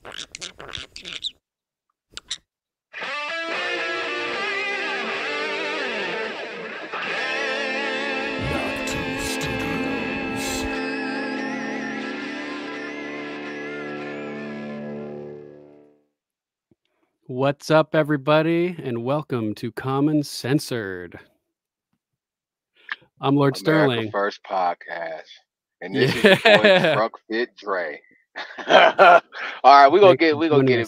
What's up, everybody, and welcome to Common Censored. I'm Lord America Stirling. First Podcast, and this is your boy Truck Fit Dre. All right, we're gonna get it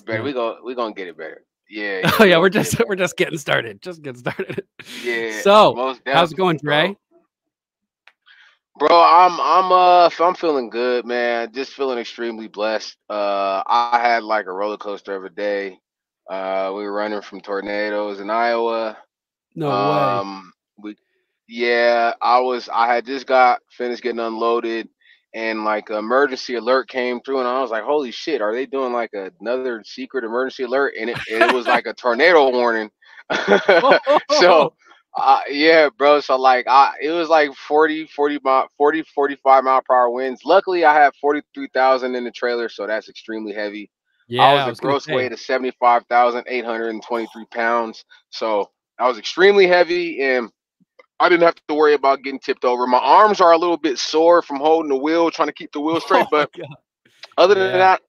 better. We're gonna get it better. Yeah. Oh yeah, we're just getting started. Just getting started. Yeah. So how's it going, Dre? Bro, I'm feeling good, man. Just feeling extremely blessed. I had like a roller coaster of a day. We were running from tornadoes in Iowa. No way. I had just got finished getting unloaded, and like an emergency alert came through, and I was like, holy shit, are they doing like another secret emergency alert? And it was like a tornado warning. So yeah, bro. So like it was like 45 mile per hour winds. Luckily I had 43,000 in the trailer, so that's extremely heavy. Yeah, I was a gross weight of 75,823 pounds. So I was extremely heavy, and I didn't have to worry about getting tipped over. My arms are a little bit sore from holding the wheel, trying to keep the wheel straight. But other than that,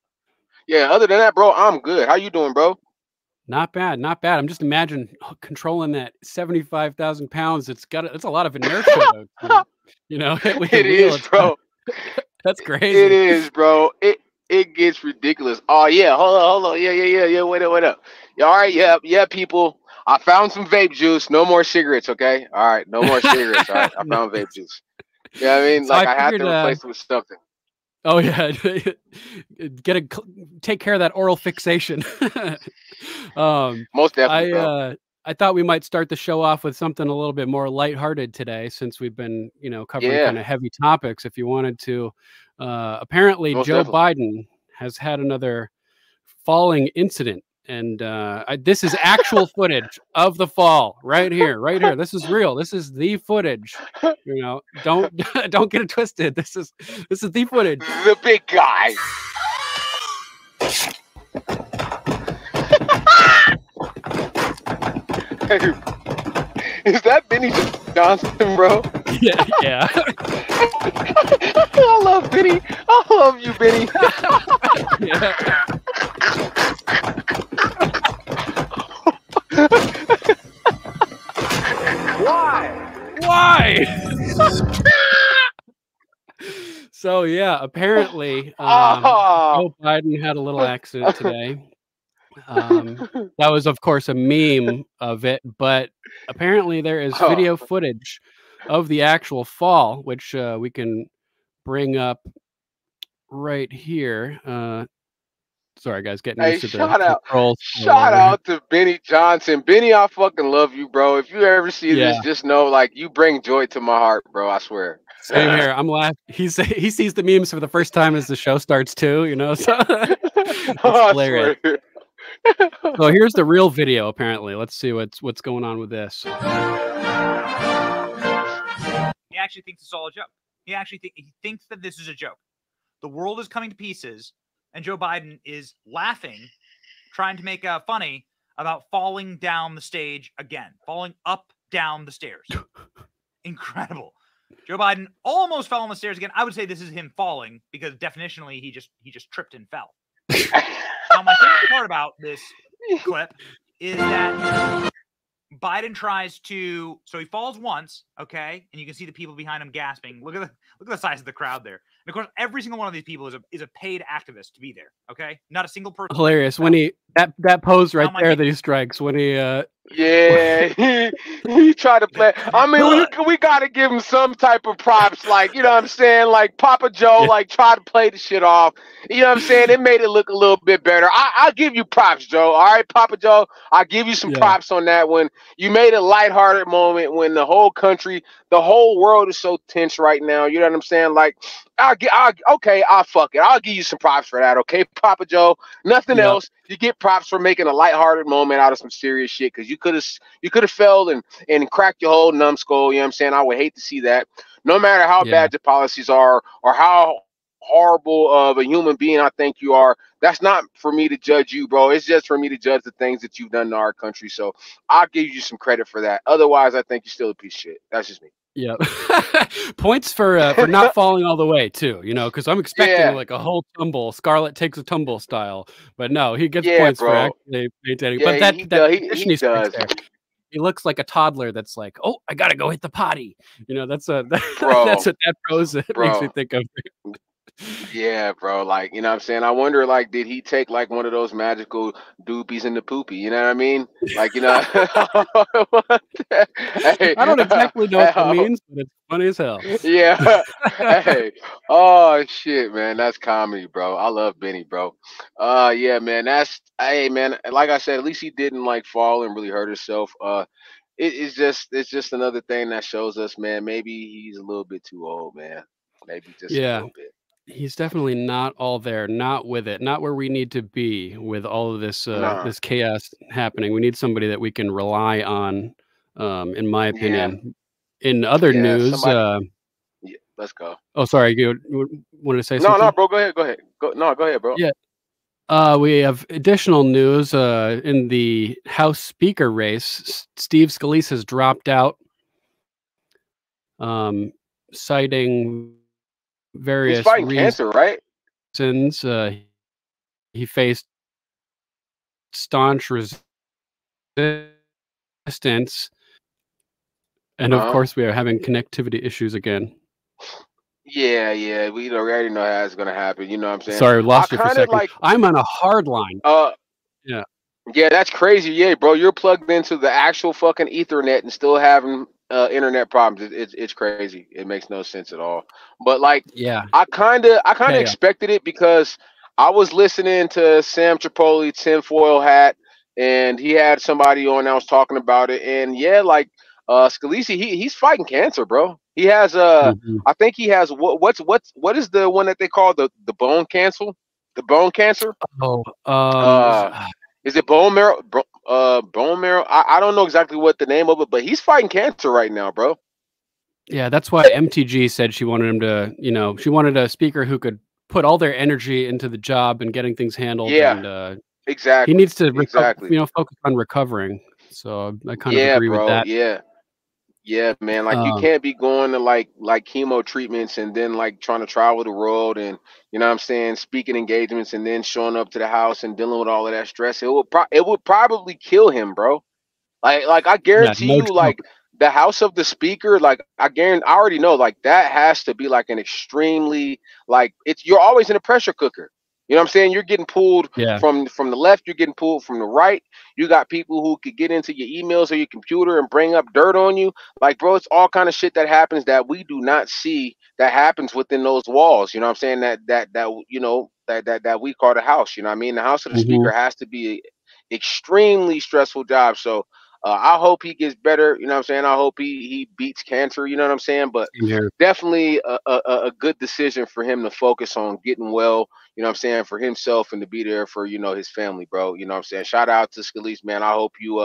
bro, I'm good. How you doing, bro? Not bad, not bad. I'm just imagining controlling that 75,000 pounds. It's a lot of inertia, you know. It is, bro. That's crazy. It is, bro. It gets ridiculous. Oh yeah, hold on. Yeah. Wait up. Yeah, all right, yeah, people. I found some vape juice. No more cigarettes, okay? All right, no more cigarettes. All right, I found vape juice. Yeah, I mean, like I had to replace it with something. Oh yeah, take care of that oral fixation. Most definitely, bro. I thought we might start the show off with something a little bit more lighthearted today, since we've been, covering kind of heavy topics. If you wanted to, apparently Joe Biden has had another falling incident, and this is actual footage of the fall right here. This is real. This is the footage. Don't get it twisted. This is the footage. The big guy. Is that Benny Johnson, bro? Yeah. I love Benny. I love you, Benny. Yeah. Why? So yeah, apparently Joe Biden had a little accident today. That was, of course, a meme of it, but apparently there is video footage of the actual fall, which we can bring up right here. Sorry, guys, getting used to the controls. Shout out to Benny Johnson. Benny, I fucking love you, bro. If you ever see this, just know, like, you bring joy to my heart, bro. I swear. Same here. I'm laughing. He sees the memes for the first time as the show starts too. So it's hilarious. So here's the real video. Apparently, let's see what's going on with this. He actually thinks it's all a joke. He thinks that this is a joke. The world is coming to pieces, and Joe Biden is laughing, trying to make funny about falling down the stage again, falling up down the stairs. Incredible. Joe Biden almost fell on the stairs again. I would say this is him falling, because definitionally he just tripped and fell. Now, my favorite part about this clip is that Biden tries to, so he falls once, okay, and you can see the people behind him gasping. Look at the size of the crowd there. And of course, every single one of these people is a paid activist to be there, okay? Not a single person. Hilarious when he that pose right there that he strikes when he he tried to play. I mean, we got to give him some type of props, like, you know what I'm saying? Like Papa Joe, like, tried to play the shit off. You know what I'm saying? It made it look a little bit better. I'll give you props, Joe. All right, Papa Joe, I'll give you some props on that one. You made a lighthearted moment when the whole country, the whole world is so tense right now. You know what I'm saying? Like, I'll fuck it. I'll give you some props for that, okay, Papa Joe? Nothing else. You get props for making a lighthearted moment out of some serious shit, because you could have failed and cracked your whole numbskull. You know what I'm saying? I would hate to see that. No matter how bad your policies are or how horrible of a human being I think you are, that's not for me to judge you, bro. It's just for me to judge the things that you've done to our country. So I'll give you some credit for that. Otherwise, I think you're still a piece of shit. That's just me. Yeah. Points for not falling all the way too, you know, because I'm expecting like a whole tumble, Scarlett takes a tumble style, but no, he gets points for actually maintaining. But that position he does. There, he looks like a toddler that's like, oh, I gotta go hit the potty. You know, that's what that pose makes me think of. Yeah, bro. Like, you know what I'm saying? I wonder, like, did he take like one of those magical doopies in the poopy? You know what I mean? Like, you know, hey, I don't exactly know what that means, but it's funny as hell. Yeah. Hey. Oh shit, man. That's comedy, bro. I love Benny, bro. Yeah, man. Hey, man. Like I said, at least he didn't like fall and really hurt himself. It's just another thing that shows us, man, maybe he's a little bit too old, man. Maybe just a little bit. He's definitely not all there, not with it, not where we need to be with all of this this chaos happening. We need somebody that we can rely on, in my opinion. In other news, let's go. Oh, sorry, you wanted to say something? No, bro, go ahead. Go ahead, bro. Yeah. We have additional news in the House Speaker race. Steve Scalise has dropped out, citing various He's fighting cancer, right? Reasons. He faced staunch resistance, and of course, we are having connectivity issues again. Yeah, we already know how it's gonna happen. You know what I'm saying? Sorry, lost you for a second. I'm on a hard line. Yeah, that's crazy. Yeah, bro, you're plugged into the actual fucking Ethernet and still having internet problems. It's crazy. It makes no sense at all. But like, I kind of expected it because I was listening to Sam Tripoli, tinfoil hat, and he had somebody on that was talking about it. And yeah, like Scalise, he's fighting cancer, bro. He has I think he has what is the one that they call the bone cancer? The bone cancer? Is it bone marrow? Bone marrow? I don't know exactly what the name of it, but he's fighting cancer right now, bro. Yeah, that's why MTG said she wanted him to, you know, she wanted a speaker who could put all their energy into the job and getting things handled. Yeah, and, exactly. He needs to, focus on recovering. So I kind of agree with that. Yeah, man. Like you can't be going to like chemo treatments and then like trying to travel the world and you know what I'm saying, speaking engagements and then showing up to the house and dealing with all of that stress. It would probably kill him, bro. Like I guarantee you, like the house of the speaker, like I already know, like that has to be like an extremely you're always in a pressure cooker. You know what I'm saying? You're getting pulled from the left, you're getting pulled from the right. You got people who could get into your emails or your computer and bring up dirt on you. Like, bro, it's all kind of shit that happens that we do not see that happens within those walls. You know what I'm saying? That we call the house. You know what I mean? The house of the speaker has to be an extremely stressful job. So I hope he gets better. You know what I'm saying? I hope he beats cancer. You know what I'm saying? But definitely a good decision for him to focus on getting well. You know what I'm saying? For himself and to be there for, you know, his family, bro. You know what I'm saying? Shout out to Scalise, man. I hope you,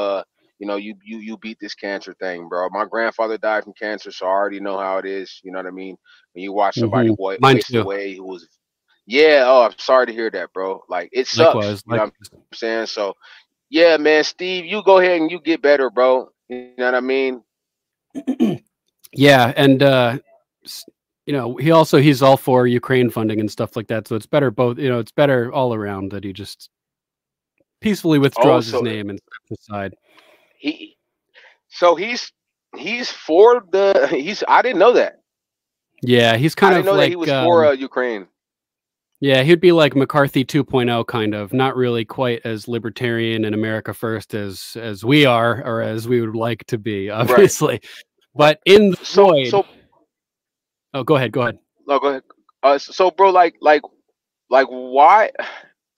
you beat this cancer thing, bro. My grandfather died from cancer, so I already know how it is. You know what I mean? When you watch somebody waste away who was, I'm sorry to hear that, bro. Like, it sucks. Likewise. You know what I'm saying? So, yeah, man, Steve, you go ahead and you get better, bro. You know what I mean? Yeah, and you know, he's all for Ukraine funding and stuff like that. So it's better it's better all around that he just peacefully withdraws his name and steps aside. He's for I didn't know that. Yeah, he's kind of I didn't know that he was for Ukraine. Yeah, he'd be like McCarthy 2.0 kind of, not really quite as libertarian and America first as we are or as we would like to be, obviously. Right. But in the void. Oh, go ahead. No, go ahead. So, bro, like, why?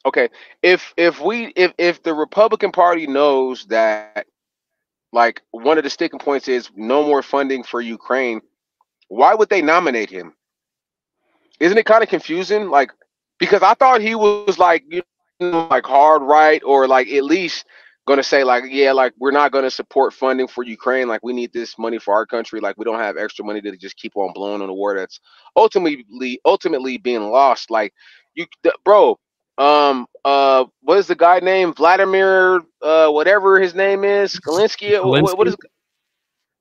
Okay, if the Republican Party knows that, like, one of the sticking points is no more funding for Ukraine, why would they nominate him? Isn't it kind of confusing? Like, because I thought he was like, like hard right or like at least gonna say like, yeah, like we're not gonna support funding for Ukraine. Like we need this money for our country. Like we don't have extra money to just keep on blowing on a war that's ultimately being lost. Like bro, what is the guy named Vladimir? Whatever his name is, Zelensky. What is?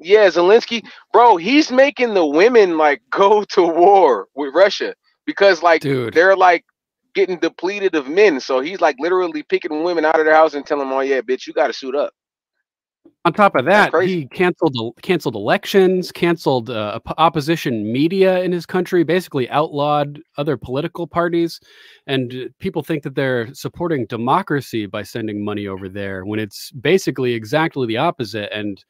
Yeah, Zelensky, bro. He's making the women like go to war with Russia because like they're like getting depleted of men. So he's like literally picking women out of their house and telling them, "Oh yeah, bitch, you got to suit up." On top of that, he canceled elections, canceled opposition media in his country, basically outlawed other political parties, and people think that they're supporting democracy by sending money over there when it's basically exactly the opposite. And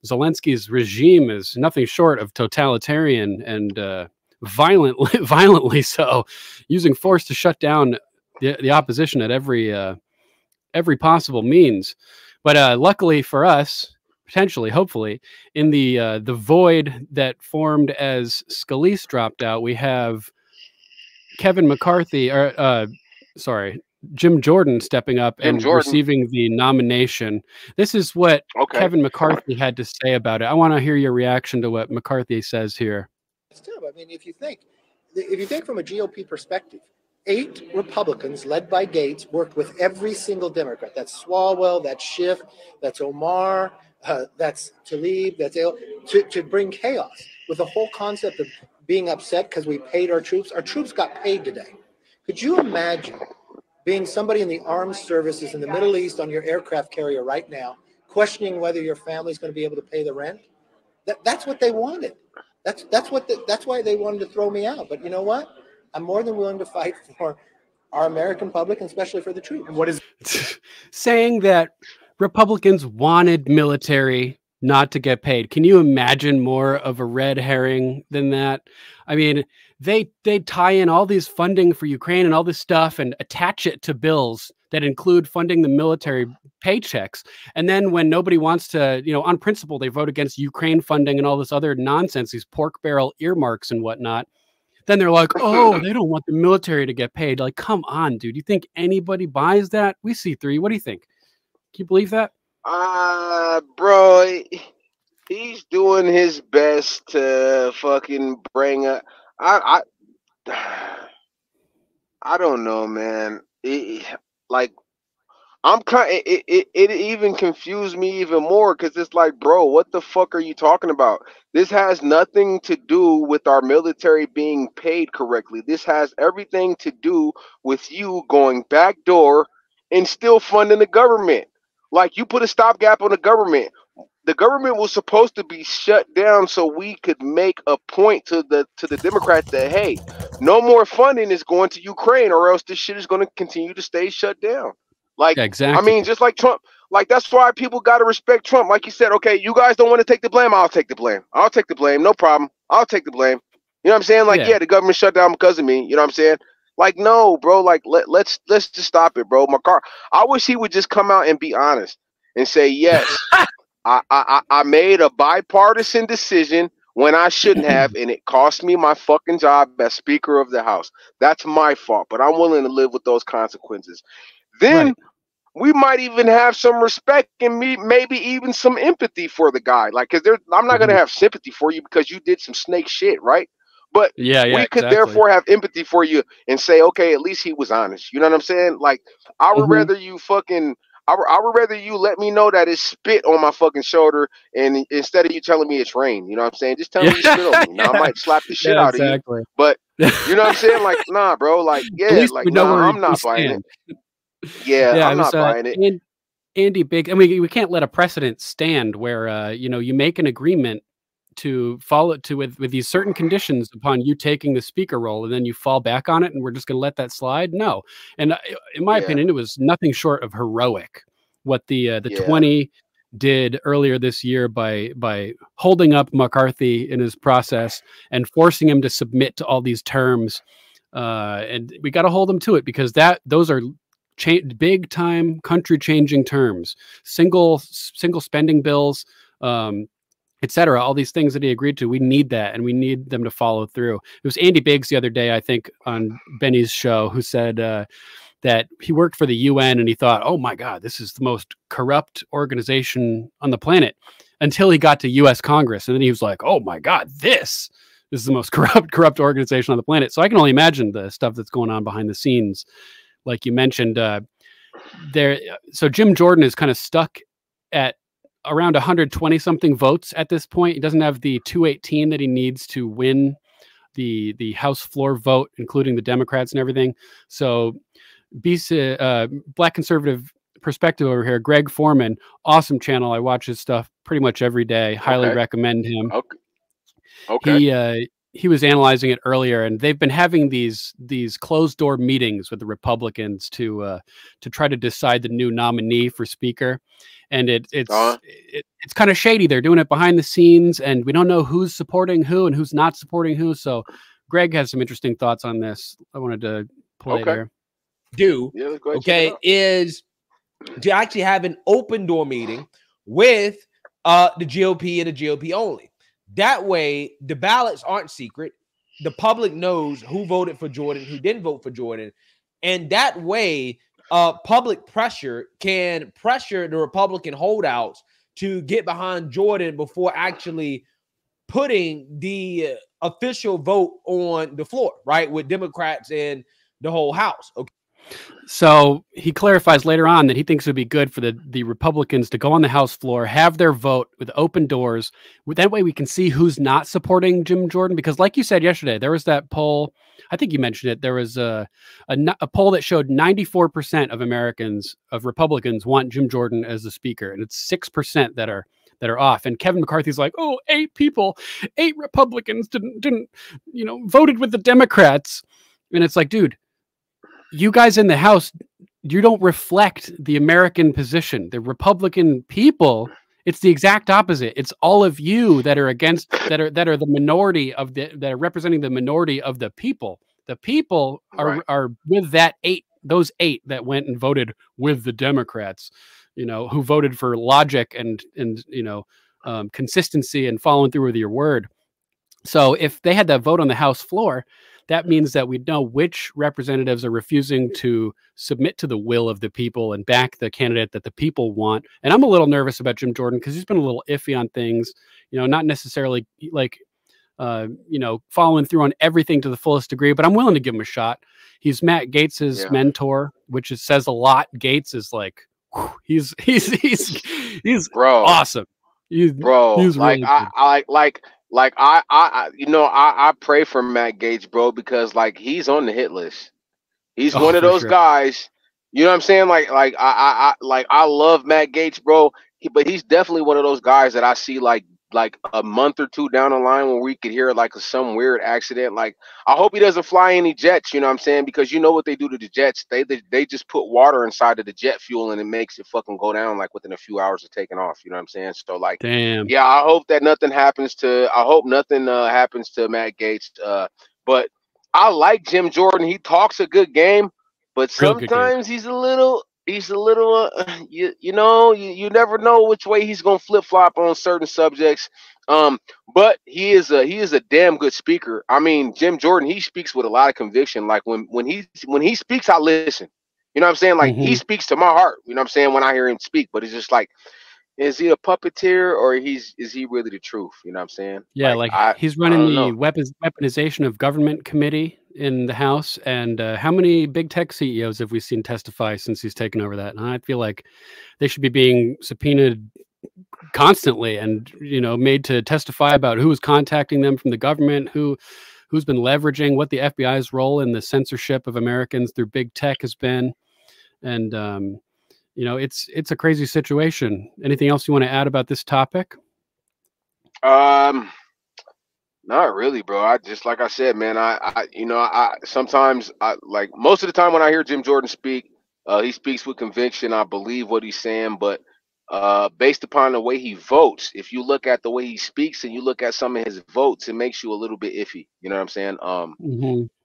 Zelensky's regime is nothing short of totalitarian and violently so, using force to shut down the opposition at every possible means. But luckily for us, potentially, hopefully, in the void that formed as Scalise dropped out, we have Kevin McCarthy, or Jim Jordan stepping up and receiving the nomination. This is what Kevin McCarthy had to say about it. I want to hear your reaction to what McCarthy says here. I mean, if you think from a GOP perspective, 8 Republicans led by Gates worked with every single Democrat. That's Swalwell, that's Schiff, that's Omar, that's Tlaib, that's to bring chaos with the whole concept of being upset because we paid our troops. Our troops got paid today. Could you imagine being somebody in the armed services in the Middle East on your aircraft carrier right now, questioning whether your family's going to be able to pay the rent? That's what they wanted. That's why they wanted to throw me out. But you know what? I'm more than willing to fight for our American public, and especially for the troops. What is saying that Republicans wanted military not to get paid? Can you imagine more of a red herring than that? I mean, they tie in all these funding for Ukraine and all this stuff and attach it to bills that include funding the military paychecks. And then when nobody wants to, on principle, they vote against Ukraine funding and all this other nonsense, these pork barrel earmarks and whatnot. Then they're like, oh, they don't want the military to get paid. Like, come on, dude. You think anybody buys that? We see three. What do you think? Can you believe that? Bro, he's doing his best to fucking bring up. I don't know, man. It even confused me even more because it's like, bro, what the fuck are you talking about? This has nothing to do with our military being paid correctly. This has everything to do with you going backdoor and still funding the government. Like, you put a stopgap on the government. The government was supposed to be shut down so we could make a point to the Democrats that, hey, no more funding is going to Ukraine or else this shit is going to continue to stay shut down. Like, yeah, exactly. I mean, just like Trump, like, that's why people got to respect Trump. Like you said, okay, you guys don't want to take the blame. I'll take the blame. I'll take the blame. No problem. I'll take the blame. You know what I'm saying? Like, yeah, the government shut down because of me. You know what I'm saying? Like, no, bro, like, let's just stop it, bro. I wish he would just come out and be honest and say, yes, I made a bipartisan decision when I shouldn't have, and it cost me my fucking job as Speaker of the House. That's my fault, but I'm willing to live with those consequences. Then we might even have some respect and maybe even some empathy for the guy. Like, because I'm not going to have sympathy for you because you did some snake shit, right? But we could therefore have empathy for you and say, okay, at least he was honest. You know what I'm saying? Like, I would rather you fucking, I would rather you let me know that it's spit on my fucking shoulder and instead of you telling me it's rain. You know what I'm saying? Just tell me you spit on me. Now, I might slap the shit out of you. But, you know what I'm saying? Like, nah, bro. Like, yeah, like, nah, I'm not buying it. Yeah, I'm not buying it. Andy Biggs, I mean, we can't let a precedent stand where, you make an agreement to follow with these certain conditions upon you taking the speaker role, and then you fall back on it, and we're just going to let that slide. No. And in my opinion, it was nothing short of heroic what the 20 did earlier this year by holding up McCarthy in his process and forcing him to submit to all these terms. And we got to hold him to it because those are big time country changing terms, single spending bills, etc. All these things that he agreed to, we need that, and we need them to follow through. It was Andy Biggs the other day, I think, on Benny's show, who said that he worked for the UN and he thought, oh my God, this is the most corrupt organization on the planet, until he got to US Congress. And then he was like, oh my God, this is the most corrupt organization on the planet. So I can only imagine the stuff that's going on behind the scenes. Like you mentioned, so Jim Jordan is kind of stuck at around 120 something votes at this point. He doesn't have the 218 that he needs to win the House floor vote, including the Democrats and everything. So Black Conservative Perspective over here, Greg Foreman, awesome channel. I watch his stuff pretty much every day. Highly recommend him. He was analyzing it earlier, and they've been having these closed door meetings with the Republicans to try to decide the new nominee for Speaker. And it's kind of shady. They're doing it behind the scenes, and we don't know who's supporting who and who's not supporting who. So Greg has some interesting thoughts on this. I wanted to play there. Is to actually have an open door meeting with the GOP and the GOP only. That way, the ballots aren't secret. The public knows who voted for Jordan, who didn't vote for Jordan. And that way, public pressure can pressure the Republican holdouts to get behind Jordan before actually putting the official vote on the floor, right, with Democrats and the whole House. Okay. So he clarifies later on that he thinks it would be good for the Republicans to go on the House floor, have their vote with open doors. That way we can see who's not supporting Jim Jordan. Because like you said yesterday, there was that poll, I think you mentioned it, there was a poll that showed 94% of Republicans want Jim Jordan as the Speaker. And it's 6% that are off. And Kevin McCarthy's like, oh, 8 Republicans didn't voted with the Democrats. And it's like, dude, you guys in the House, you don't reflect the American position. The Republican people, it's the exact opposite. It's all of you that are against, that are the minority that are representing the minority of the people. The people are with those 8 that went and voted with the Democrats, who voted for logic and consistency and following through with your word. So if they had that vote on the House floor, that means that we know which representatives are refusing to submit to the will of the people and back the candidate that the people want. And I'm a little nervous about Jim Jordan because he's been a little iffy on things, not necessarily like, following through on everything to the fullest degree, but I'm willing to give him a shot. He's Matt Gaetz's mentor, which says a lot. Gaetz is like, he's awesome. He's really good. I pray for Matt Gaetz, bro, because like he's on the hit list. He's one of those guys. You know what I'm saying? I love Matt Gaetz, bro. But he's definitely one of those guys that I see like a month or 2 down the line when we could hear like some weird accident. Like I hope he doesn't fly any jets. You know what I'm saying? Because you know what they do to the jets? They just put water inside of the jet fuel and it makes it fucking go down like within a few hours of taking off. You know what I'm saying? So like, damn. Yeah, I hope that nothing happens to. I hope nothing happens to Matt Gaetz. But I like Jim Jordan. He talks a good game, but sometimes he's a little. You never know which way he's gonna flip flop on certain subjects. But he is a damn good speaker. I mean, Jim Jordan, he speaks with a lot of conviction. Like when he speaks, I listen. You know what I'm saying? Like he speaks to my heart. You know what I'm saying? When I hear him speak, but it's just like, is he a puppeteer or is he really the truth? You know what I'm saying? Yeah, he's running the weaponization of government committee in the House. And how many big tech CEOs have we seen testify since he's taken over that? And I feel like they should be being subpoenaed constantly and made to testify about who was contacting them from the government, who's been leveraging, what the FBI's role in the censorship of Americans through big tech has been. And it's a crazy situation. Anything else you want to add about this topic? Not really, bro. I just, like I said, man, I sometimes like most of the time when I hear Jim Jordan speak, he speaks with conviction. I believe what he's saying, but based upon the way he votes, if you look at the way he speaks and you look at some of his votes, it makes you a little bit iffy. You know what I'm saying?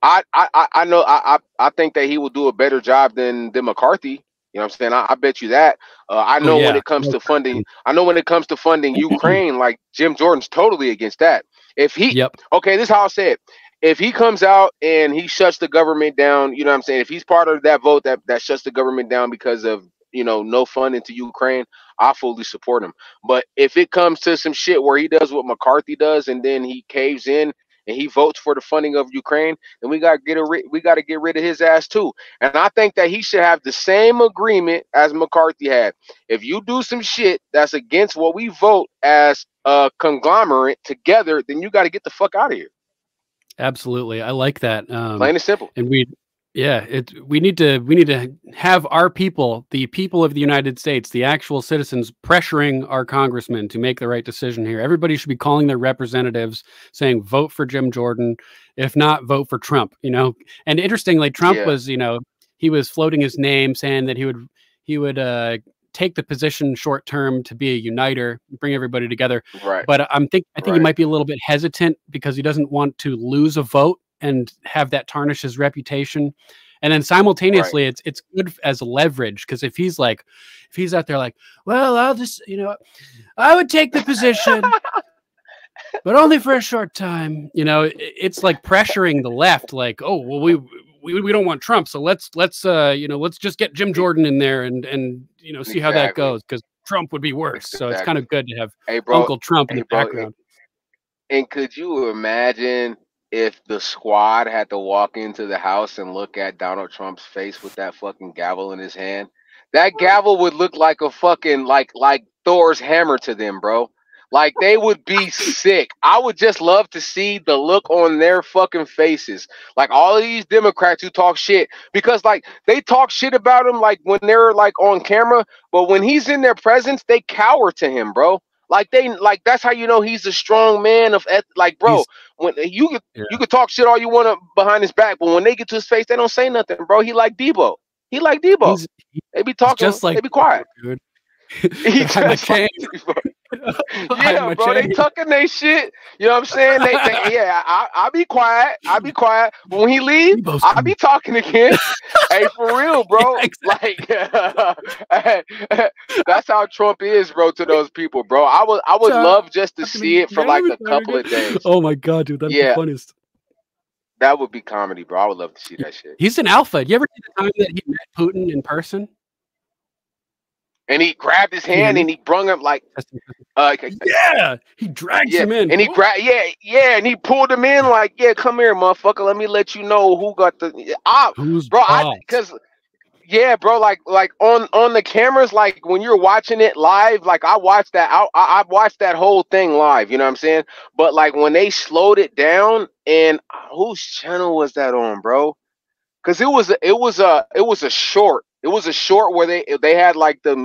I know I think that he will do a better job than McCarthy. You know what I'm saying? I bet you that. I know when it comes to funding, Ukraine, like Jim Jordan's totally against that. If he, okay, this is how I'll say it. if he comes out and he shuts the government down, you know what I'm saying? If he's part of that vote that shuts the government down because of, you know, no funding to Ukraine, I fully support him. But if it comes to some shit where he does what McCarthy does and then he caves in and he votes for the funding of Ukraine, then we got to get rid of his ass too. And I think that he should have the same agreement as McCarthy had. If you do some shit that's against what we vote as a conglomerate together, then you got to get the fuck out of here. Absolutely, I like that. Plain and simple. And we need to have our people, the people of the United States, the actual citizens, pressuring our congressmen to make the right decision here. Everybody should be calling their representatives, saying, "Vote for Jim Jordan. If not, vote for Trump." You know, and interestingly, Trump was, you know, he was floating his name, saying that he would take the position short term to be a uniter, bring everybody together. Right. But I think he might be a little bit hesitant because he doesn't want to lose a vote and have that tarnish his reputation. And then simultaneously, it's good as leverage, because if he's out there like, well, I'll just, you know, I would take the position, but only for a short time. You know, it's like pressuring the left, like, oh, well, we don't want Trump, so let's you know, let's just get Jim Jordan in there and you know, see how that goes, because Trump would be worse. So it's kind of good to have Uncle Trump in the background. And could you imagine if the squad had to walk into the house and look at Donald Trump's face with that fucking gavel in his hand? That gavel would look like a fucking like Thor's hammer to them, bro. Like, they would be sick. I would just love to see the look on their fucking faces. Like, all of these Democrats who talk shit, because like they talk shit about him like when they're like on camera, but when he's in their presence, they cower to him, bro. Like, that's how you know he's a strong man of like, bro. When you could talk shit all you want behind his back, but when they get to his face, they don't say nothing, bro. He like Debo. They be talking, just like, they be quiet. Dude. He just like, yeah, bro, they tucking their shit. You know what I'm saying? Yeah, I'll be quiet. But when he leave, I'll be talking again. Hey, for real, bro. Yeah, exactly. Like, that's how Trump is, bro, to those people, bro. I would love just to see it for like a couple of days. Oh my god, dude, that's the funniest. That would be comedy, bro. I would love to see that shit. He's an alpha. You ever see the time that he met Putin in person? And he grabbed his hand and he brung him like, he drags him in. And he and he pulled him in like, yeah, come here, motherfucker. Let me let you know who got the bro, like on the cameras, like when you're watching it live, like I watched that whole thing live, you know what I'm saying? But like when they slowed it down, and whose channel was that on, bro? Because it was a short. It was a short where they had like the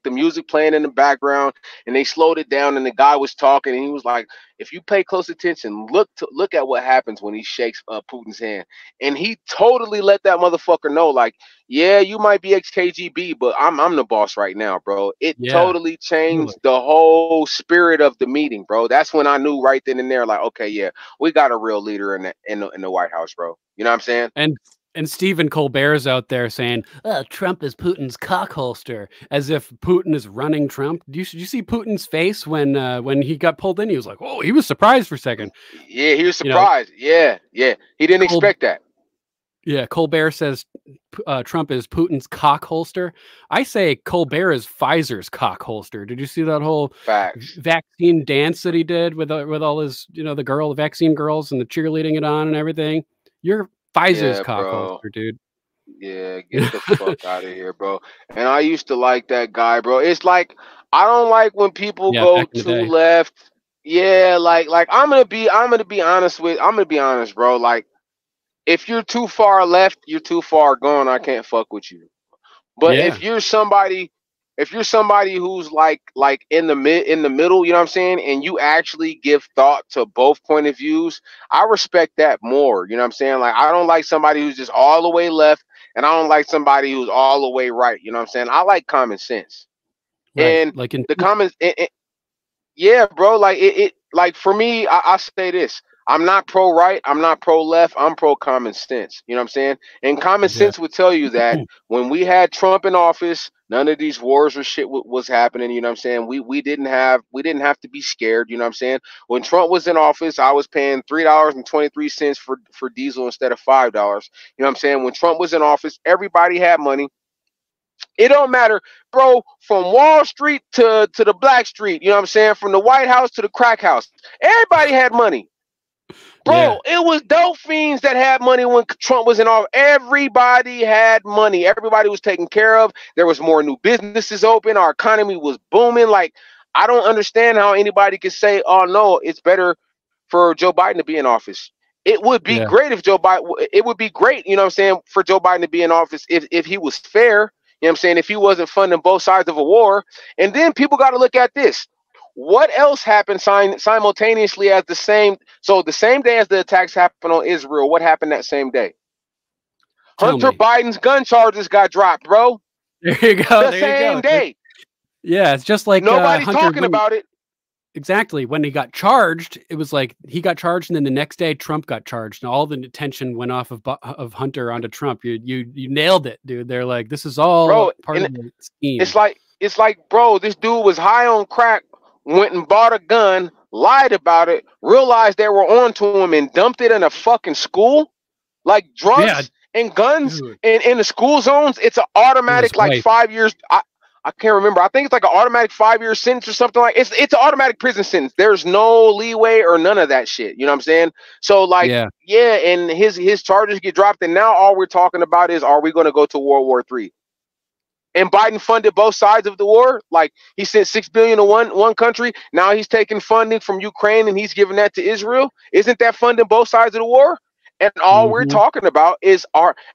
music playing in the background, and they slowed it down, and the guy was talking, and he was like, if you pay close attention, look at what happens when he shakes Putin's hand. And he totally let that motherfucker know, like, yeah, you might be ex-KGB, but I'm the boss right now, bro. It totally changed the whole spirit of the meeting, bro. That's when I knew right then and there, like, okay, yeah, we got a real leader in the White House, bro. You know what I'm saying? And Stephen Colbert's out there saying, Trump is Putin's cock holster, as if Putin is running Trump. Did you see Putin's face when he got pulled in? He was like, oh, he was surprised for a second. Yeah, he was surprised. You know? Yeah. He didn't expect that. Yeah, Colbert says Trump is Putin's cock holster. I say Colbert is Pfizer's cock holster. Did you see that whole vaccine dance that he did with all his, you know, the vaccine girls and the cheerleading it on and everything? You're Pfizer's cock holster, dude. Yeah, get the fuck out of here, bro. And I used to like that guy, bro. It's like, I don't like when people go too left. Yeah, like I'm gonna be honest, bro. Like, if you're too far left, you're too far gone. I can't fuck with you. But if you're somebody who's like in the middle, you know what I'm saying, and you actually give thought to both point of views, I respect that more. You know what I'm saying? Like, I don't like somebody who's just all the way left, and I don't like somebody who's all the way right. You know what I'm saying? I like common sense. Right. And like the comments, yeah, bro. Like like for me, I say this. I'm not pro-right, I'm not pro-left, I'm pro-common sense. You know what I'm saying? And common sense would tell you that when we had Trump in office, none of these wars or shit was happening. You know what I'm saying? We didn't have to be scared. You know what I'm saying? When Trump was in office, I was paying $3.23 for diesel instead of $5. You know what I'm saying? When Trump was in office, everybody had money. It don't matter, bro, from Wall Street to the Black Street, you know what I'm saying? From the White House to the crack house. Everybody had money. Bro, it was dope fiends that had money when Trump was in office. Everybody had money. Everybody was taken care of. There was more new businesses open. Our economy was booming. Like, I don't understand how anybody could say, oh, no, it's better for Joe Biden to be in office. It would be great if Joe Biden, it would be great, you know what I'm saying, for Joe Biden to be in office if he was fair. You know what I'm saying? If he wasn't funding both sides of a war. And then people got to look at this. What else happened simultaneously as the same day as the attacks happened on Israel? What happened that same day? Hunter Biden's gun charges got dropped, bro. There you go. The same day. Yeah, it's just like nobody's talking about it. Exactly. When he got charged, it was like he got charged, and then the next day Trump got charged, and all the attention went off of Hunter onto Trump. You nailed it, dude. They're like, this is all part of the scheme. It's like, bro, this dude was high on crack, went and bought a gun, lied about it, realized they were on to him, and dumped it in a fucking school. Like drugs and guns in the school zones. It's an automatic 5 years. I can't remember. I think it's like an automatic 5-year sentence or something like it's an automatic prison sentence. There's no leeway or none of that shit. You know what I'm saying? So like, and his charges get dropped, and now all we're talking about is, are we going to go to World War III? And Biden funded both sides of the war. Like, he sent $6 billion to one country. Now he's taking funding from Ukraine and he's giving that to Israel. Isn't that funding both sides of the war? And all we're talking about is,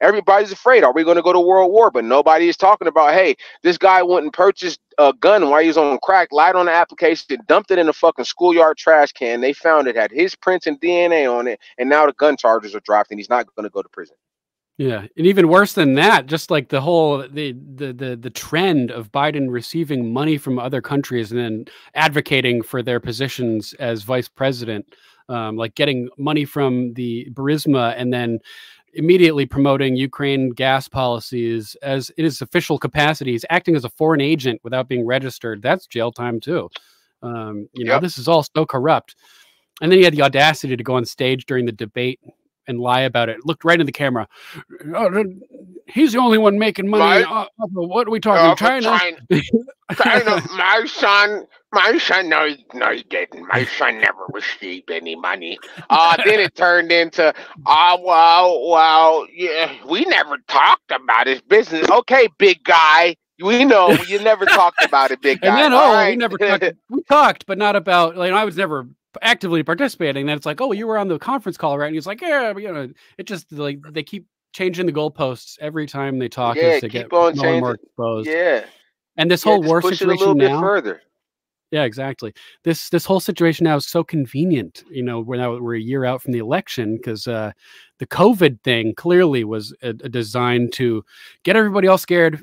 everybody's afraid, are we going to go to World War? But nobody is talking about, hey, this guy went and purchased a gun while he was on crack, lied on the application, dumped it in a fucking schoolyard trash can. They found it had his prints and DNA on it, and now the gun charges are dropped, and he's not going to go to prison. Yeah, and even worse than that, just like the whole the trend of Biden receiving money from other countries and then advocating for their positions as vice president. Like getting money from the Burisma and then immediately promoting Ukraine gas policies as in his official capacities, acting as a foreign agent without being registered. That's jail time too. You know, this is all so corrupt. And then he had the audacity to go on stage during the debate and lie about it. Looked right in the camera. He's the only one making money. What are we talking? China? China, my son, no, he didn't. My son never received any money. Then it turned into, well, yeah, we never talked about his business. Okay, big guy. We know you never talked about it, big guy. And then, we never talked. We talked, but not about, like, I was never actively participating. Then it's like, oh, you were on the conference call, right? And he's like, yeah, but, you know, it just, like, they keep changing the goalposts every time they talk as they get more and more exposed. Yeah. And this whole war situation a little bit further. Yeah, exactly. This whole situation now is so convenient. You know, we're a year out from the election because the COVID thing clearly was designed to get everybody all scared,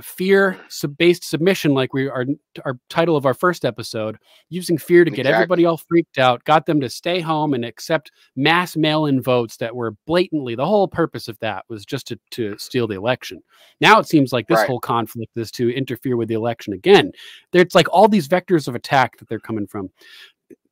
fear-based submission, like our title of our first episode, using fear to get everybody all freaked out, got them to stay home and accept mass mail-in votes that were blatantly, the whole purpose of that was just to steal the election. Now it seems like this whole conflict is to interfere with the election again. It's like all these vectors of attack that they're coming from,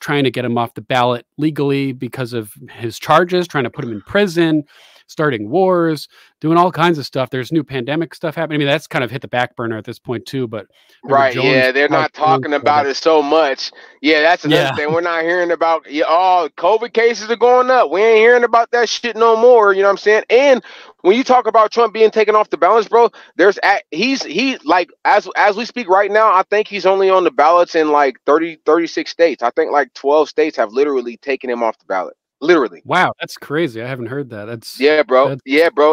trying to get him off the ballot legally because of his charges, trying to put him in prison, starting wars, doing all kinds of stuff. There's new pandemic stuff happening. I mean, that's kind of hit the back burner at this point too, but they're not talking about it so much. Yeah, that's another thing. We're not hearing about, COVID cases are going up. We ain't hearing about that shit no more. You know what I'm saying? And when you talk about Trump being taken off the ballots, bro, he like, as we speak right now, I think he's only on the ballots in like 36 states. I think like 12 states have literally taken him off the ballot. Literally. Wow, that's crazy. I haven't heard that. That's bro.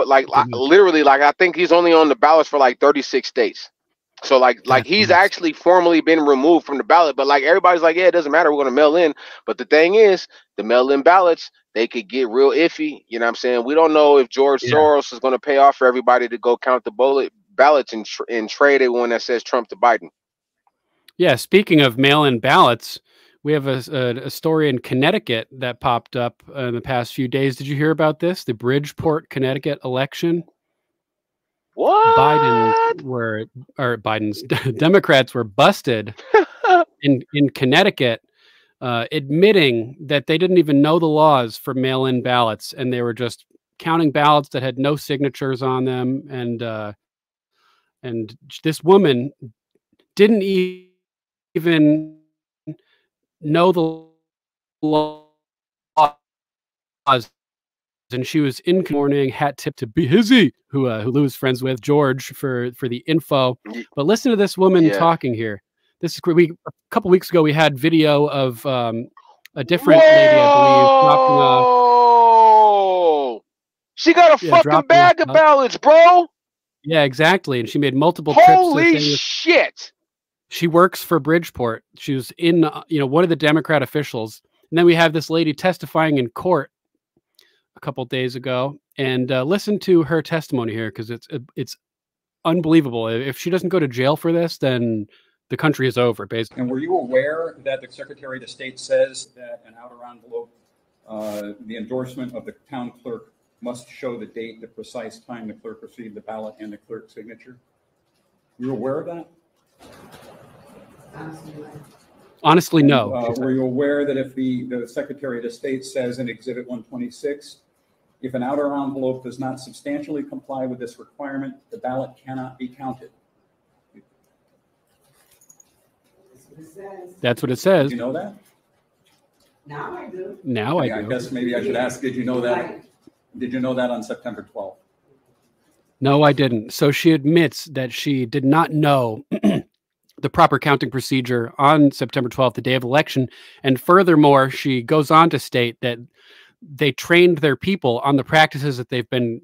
Like literally, like I think he's only on the ballots for like 36 states. So like he's actually formally been removed from the ballot. But like everybody's like, yeah, it doesn't matter. We're gonna mail in. But the thing is, the mail-in ballots, they could get real iffy. You know what I'm saying? We don't know if George Soros is gonna pay off for everybody to go count the ballots and trade it one that says Trump to Biden. Yeah. Speaking of mail-in ballots, We have a story in Connecticut that popped up in the past few days. Did you hear about this? The Bridgeport, Connecticut election. What? Biden's Democrats were busted in Connecticut, admitting that they didn't even know the laws for mail-in ballots, and they were just counting ballots that had no signatures on them. And this woman didn't even know the laws, and she was in the morning, hat tip to Hizzy, who Lou is friends with, George, for the info. But listen to this woman talking here. This is a couple weeks ago we had video of a different lady, I believe, dropping off. She got a fucking bag of ballots, bro. Yeah, exactly. And she made multiple trips. Holy shit! She works for Bridgeport. She was in, one of the Democrat officials. And then we have this lady testifying in court a couple days ago. And listen to her testimony here, because it's unbelievable. If she doesn't go to jail for this, then the country is over, basically. And were you aware that the Secretary of State says that an outer envelope, the endorsement of the town clerk, must show the date, the precise time the clerk received the ballot, and the clerk's signature? You aware of that? Honestly, no. Were you aware that if the Secretary of the State says in Exhibit 126, if an outer envelope does not substantially comply with this requirement, the ballot cannot be counted? That's what it says. Did you know that? Now I do. Now I do. I guess maybe I should ask, did you know that? Did you know that on September 12th? No, I didn't. So she admits that she did not know the proper counting procedure on September 12th, the day of election. And furthermore, she goes on to state that they trained their people on the practices that they've been,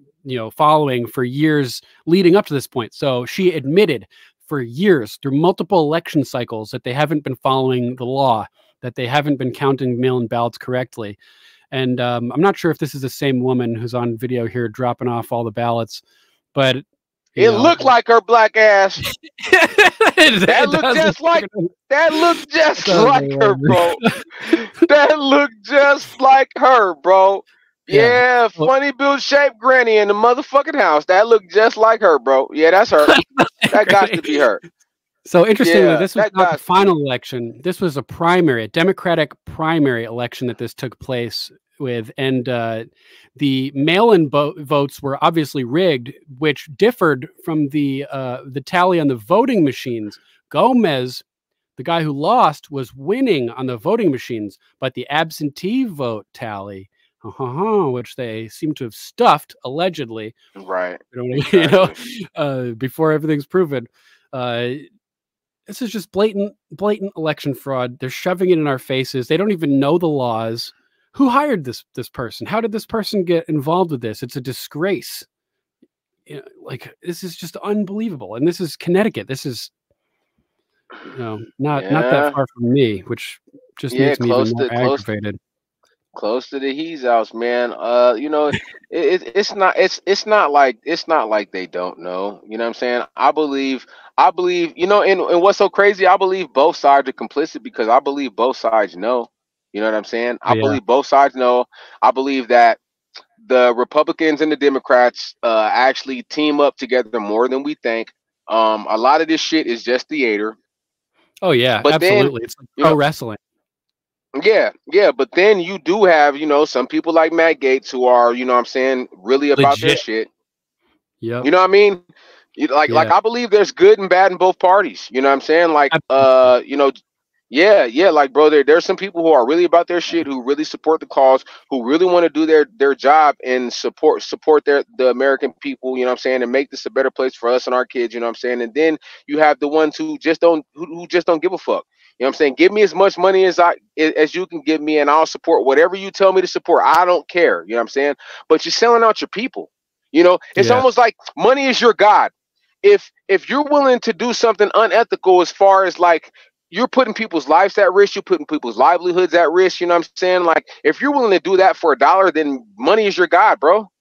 following for years leading up to this point. So she admitted for years through multiple election cycles that they haven't been following the law, that they haven't been counting mail-in ballots correctly. And I'm not sure if this is the same woman who's on video here dropping off all the ballots, but it looked like her black ass. That looked just like her, bro. That looked just like her, bro. Yeah, funny build shaped granny in the motherfucking house. That looked just like her, bro. Yeah, that's her. That got to be her. So interestingly, this was not the final election. This was a primary, a Democratic primary election that this took place with. And the mail-in votes were obviously rigged, which differed from the tally on the voting machines. Gomez, the guy who lost, was winning on the voting machines, but the absentee vote tally, which they seem to have stuffed, allegedly. Right. Before everything's proven. This is just blatant election fraud. They're shoving it in our faces. They don't even know the laws. Who hired this person? How did this person get involved with this? It's a disgrace. This is just unbelievable. And this is Connecticut. This is not that far from me, which just makes me even more aggravated. Close to the he's house, man. It's not like they don't know. You know what I'm saying? I believe, and what's so crazy, I believe both sides are complicit because I believe both sides know. You know what I'm saying? I believe both sides know. I believe that the Republicans and the Democrats actually team up together more than we think. A lot of this shit is just theater. Oh yeah, but absolutely. It's like pro wrestling. Yeah, but then you do have, some people like Matt Gaetz who are, really about their shit. Yeah. You know what I mean? Like I believe there's good and bad in both parties. You know what I'm saying? Like, like, bro, there's some people who are really about their shit, who really support the cause, who really want to do their job and support the American people, you know what I'm saying, and make this a better place for us and our kids, you know what I'm saying? And then you have the ones who just don't give a fuck. You know what I'm saying? Give me as much money as you can give me, and I'll support whatever you tell me to support. I don't care. You know what I'm saying? But you're selling out your people. It's almost like money is your God. If you're willing to do something unethical, as far as like you're putting people's lives at risk, you're putting people's livelihoods at risk, you know what I'm saying? Like if you're willing to do that for $1, then money is your God, bro.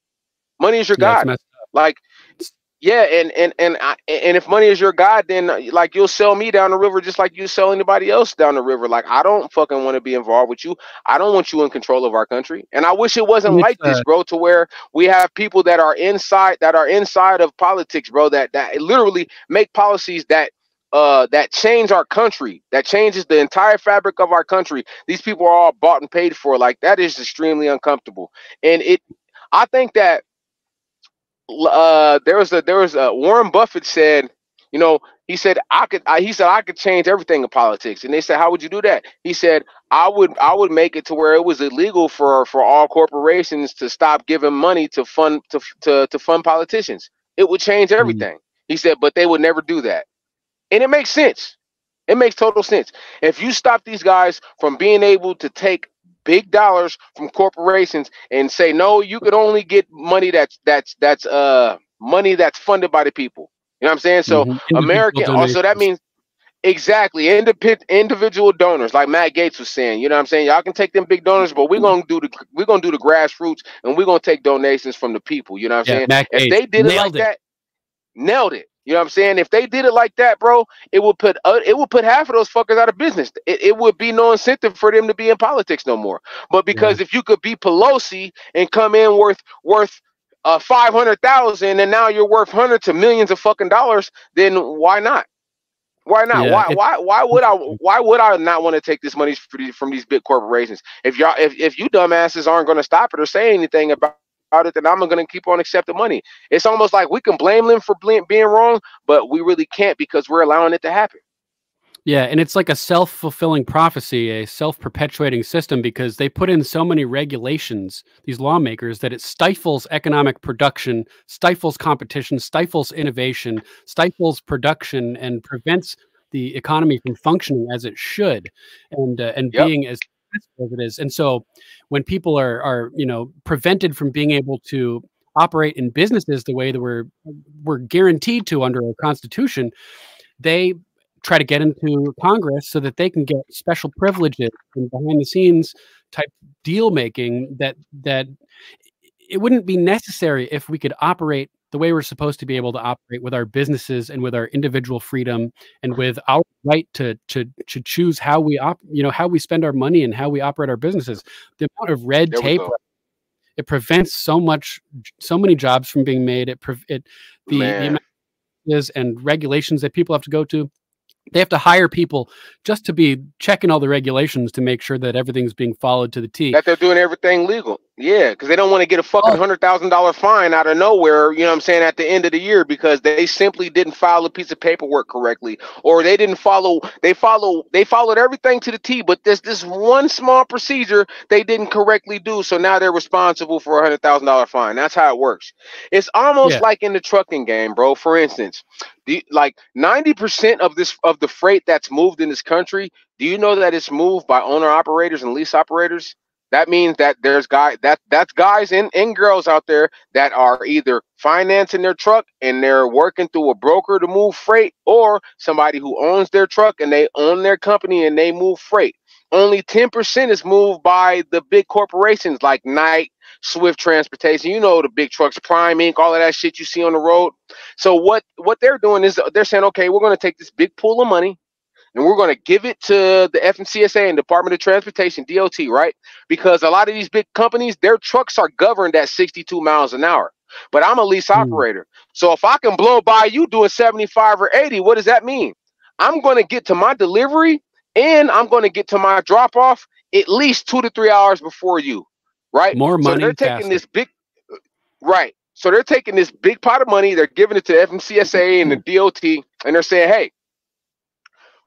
Money is your God. Like, Yeah, and if money is your god, then like you'll sell me down the river just like you sell anybody else down the river. Like I don't fucking want to be involved with you. I don't want you in control of our country. And I wish it wasn't like this, bro, to where we have people that are inside of politics, bro, that literally make policies that that change our country, that changes the entire fabric of our country. These people are all bought and paid for. Like that is extremely uncomfortable. And I think that there was a Warren Buffett said, you know, he said I could change everything in politics. And they said, how would you do that? He said, I would make it to where it was illegal for all corporations to stop giving money to fund politicians. It would change everything. He said, but they would never do that. And it makes sense. It makes total sense. If you stop these guys from being able to take big dollars from corporations and say, no, you could only get money that's money that's funded by the people. You know what I'm saying? So American also, that means exactly individual donors, like Matt Gaetz was saying. You know what I'm saying? Y'all can take them big donors, but we're gonna do the grassroots, and we're gonna take donations from the people. You know what I'm saying? Matt if they did it like that, nailed it. You know what I'm saying? If they did it like that, bro, it would put half of those fuckers out of business. It would be no incentive for them to be in politics no more. But because if you could be Pelosi and come in worth 500,000 and now you're worth hundreds of millions of fucking dollars, then why not? Why not? Yeah, why would I not want to take this money from these big corporations? If you dumbasses aren't going to stop it or say anything about it, then I'm going to keep on accepting money. It's almost like we can blame them for being wrong, but we really can't because we're allowing it to happen. Yeah, and it's like a self-fulfilling prophecy, a self-perpetuating system, because they put in so many regulations, these lawmakers, that it stifles economic production, stifles competition, stifles innovation, stifles production, and prevents the economy from functioning as it should, and being as successful as it is. And so when people are prevented from being able to operate in businesses the way that we're guaranteed to under our Constitution, they try to get into Congress so that they can get special privileges and behind the scenes type deal making that it wouldn't be necessary if we could operate the way we're supposed to be able to operate with our businesses and with our individual freedom and with our right to choose how we how we spend our money and how we operate our businesses. The amount of red tape, it prevents so many jobs from being made. The amount of and regulations that people have to go to. They have to hire people just to be checking all the regulations to make sure that everything's being followed to the T. That they're doing everything legal. Yeah, because they don't want to get a fucking $100,000 fine out of nowhere, you know what I'm saying, at the end of the year because they simply didn't file a piece of paperwork correctly, or they didn't they followed everything to the T, but this one small procedure they didn't correctly do, so now they're responsible for a $100,000 fine. That's how it works. It's almost like in the trucking game, bro. For instance, like 90% of the freight that's moved in this country, do you know that it's moved by owner operators and lease operators? That means that there's that's guys and girls out there that are either financing their truck and they're working through a broker to move freight, or somebody who owns their truck and they own their company and they move freight. Only 10% is moved by the big corporations like Knight, Swift Transportation, you know, the big trucks, Prime Inc., all of that shit you see on the road. So what they're doing is they're saying, okay, we're going to take this big pool of money and we're going to give it to the FMCSA and Department of Transportation, DOT, right? Because a lot of these big companies, their trucks are governed at 62 miles an hour. But I'm a lease operator. So if I can blow by you doing 75 or 80, what does that mean? I'm going to get to my delivery and I'm going to get to my drop off at least 2 to 3 hours before you, right? More money. So they're taking this big, right. So they're taking this big pot of money. They're giving it to FMCSA and the DOT, and they're saying, hey,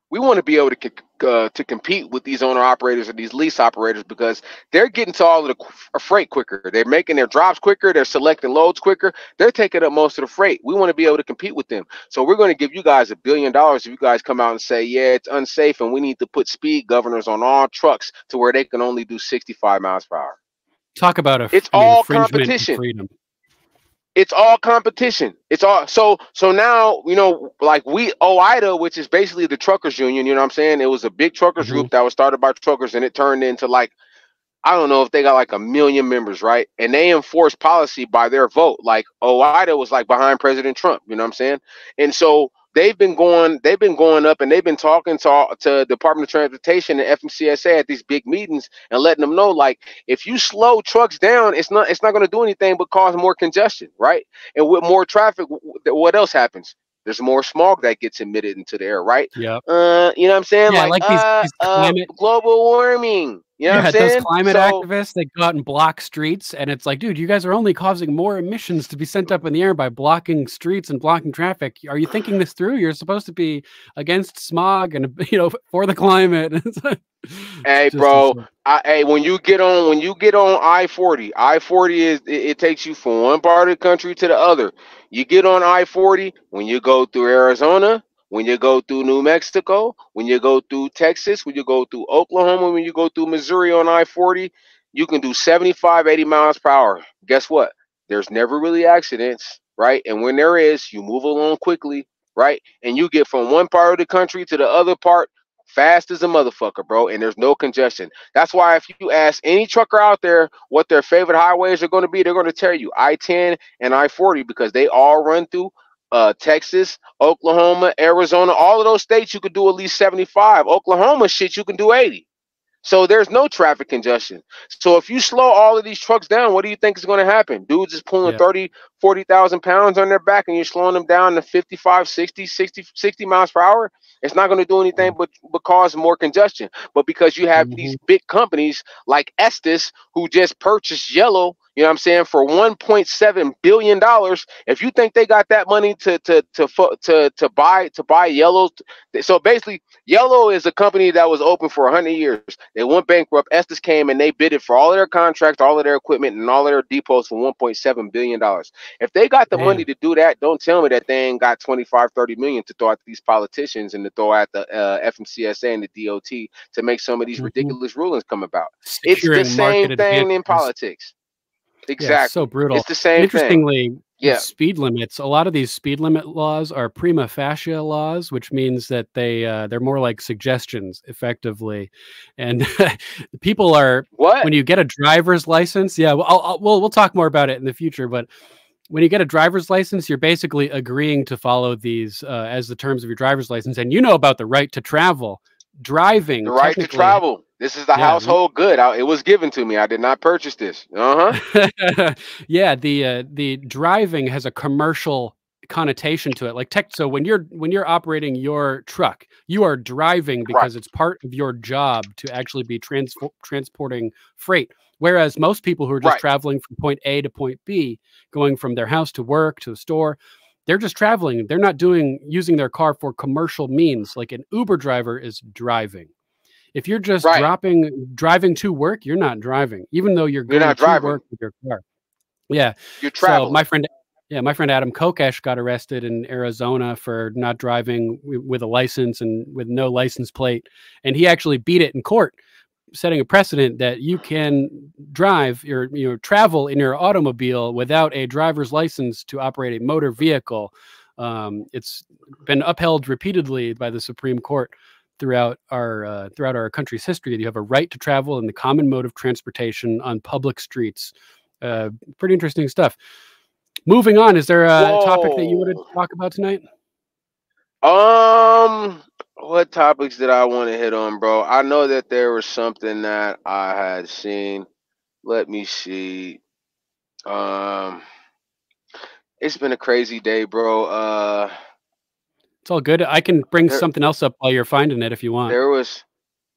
we want to be able to compete with these owner operators and these lease operators because they're getting to all of the freight quicker. They're making their drops quicker. They're selecting loads quicker. They're taking up most of the freight. We want to be able to compete with them. So we're going to give you guys $1 billion if you guys come out and say, yeah, it's unsafe and we need to put speed governors on all trucks to where they can only do 65 miles per hour. Talk about it's all competition. Freedom. It's all competition. It's all so now, you know, like OIDA, which is basically the truckers union, you know what I'm saying? It was a big truckers group that was started by truckers, and it turned into like, I don't know if they got like 1 million members, right? And they enforce policy by their vote. Like OIDA was like behind President Trump, you know what I'm saying? And so they've been going up, and they've been talking to Department of Transportation and FMCSA at these big meetings and letting them know, like, if you slow trucks down, it's not going to do anything but cause more congestion, right? And with more traffic, what else happens? There's more smog that gets emitted into the air, right? Yep. You know what I'm saying? Yeah, like these climate global warming. You know what I'm saying? Those climate activists, they go out and block streets, and it's like, dude, you guys are only causing more emissions to be sent up in the air by blocking streets and blocking traffic. Are you thinking this through? You're supposed to be against smog and, you know, for the climate. Hey, bro. Hey, when you get on I-40, I-40 it takes you from one part of the country to the other. You get on I-40 when you go through Arizona, when you go through New Mexico, when you go through Texas, when you go through Oklahoma, when you go through Missouri on I-40, you can do 75, 80 miles per hour. Guess what? There's never really accidents, right? And when there is, you move along quickly, right? And you get from one part of the country to the other part fast as a motherfucker, bro, and there's no congestion. That's why if you ask any trucker out there what their favorite highways are going to be, they're going to tell you I-10 and I-40, because they all run through Texas, Oklahoma, Arizona. All of those states you could do at least 75. Oklahoma, shit, you can do 80. So there's no traffic congestion. So if you slow all of these trucks down, what do you think is going to happen? Dudes is pulling 30, 40,000 pounds on their back, and you're slowing them down to 55, 60 miles per hour. It's not going to do anything but cause more congestion. But because you have these big companies like Estes who just purchased Yellow, you know what I'm saying, for $1.7 billion. If you think they got that money to buy Yellow, so basically Yellow is a company that was open for 100 years. They went bankrupt. Estes came and they bid it for all of their contracts, all of their equipment, and all of their depots for $1.7 billion. If they got the money to do that, don't tell me that they ain't got 25, 30 million to throw at these politicians and to throw at the FMCSA and the DOT to make some of these ridiculous rulings come about. Securing it's the same thing in politics. Exactly. Yeah, it's so brutal. It's the same Interestingly, thing. Yeah. Speed limits. A lot of these speed limit laws are prima facie laws, which means that they're more like suggestions, effectively. And people are when you get a driver's license. Yeah, we'll talk more about it in the future. But when you get a driver's license, you're basically agreeing to follow these as the terms of your driver's license, and you know about the right to travel. Driving, the right to travel. This is the household good. It was given to me. I did not purchase this. Yeah, the driving has a commercial connotation to it. Like so when you're operating your truck, you are driving because it's part of your job to actually be transporting freight. Whereas most people who are just traveling from point A to point B, going from their house to work to the store, they're just traveling. They're not using their car for commercial means. Like an Uber driver is driving. If you're just driving to work, you're not driving, even though you're going to work with your car. Yeah. You're traveling. So my friend Adam Kokesh got arrested in Arizona for not driving with a license and with no license plate. And he actually beat it in court, setting a precedent that you can drive travel in your automobile without a driver's license to operate a motor vehicle. It's been upheld repeatedly by the Supreme Court throughout our country's history. You have a right to travel in the common mode of transportation on public streets. Pretty interesting stuff. Moving on, is there a topic that you wanted to talk about tonight? What topics did I want to hit on, bro? I know that there was something that I had seen. Let me see. It's been a crazy day, bro. It's all good. I can bring something else up while you're finding it if you want. There was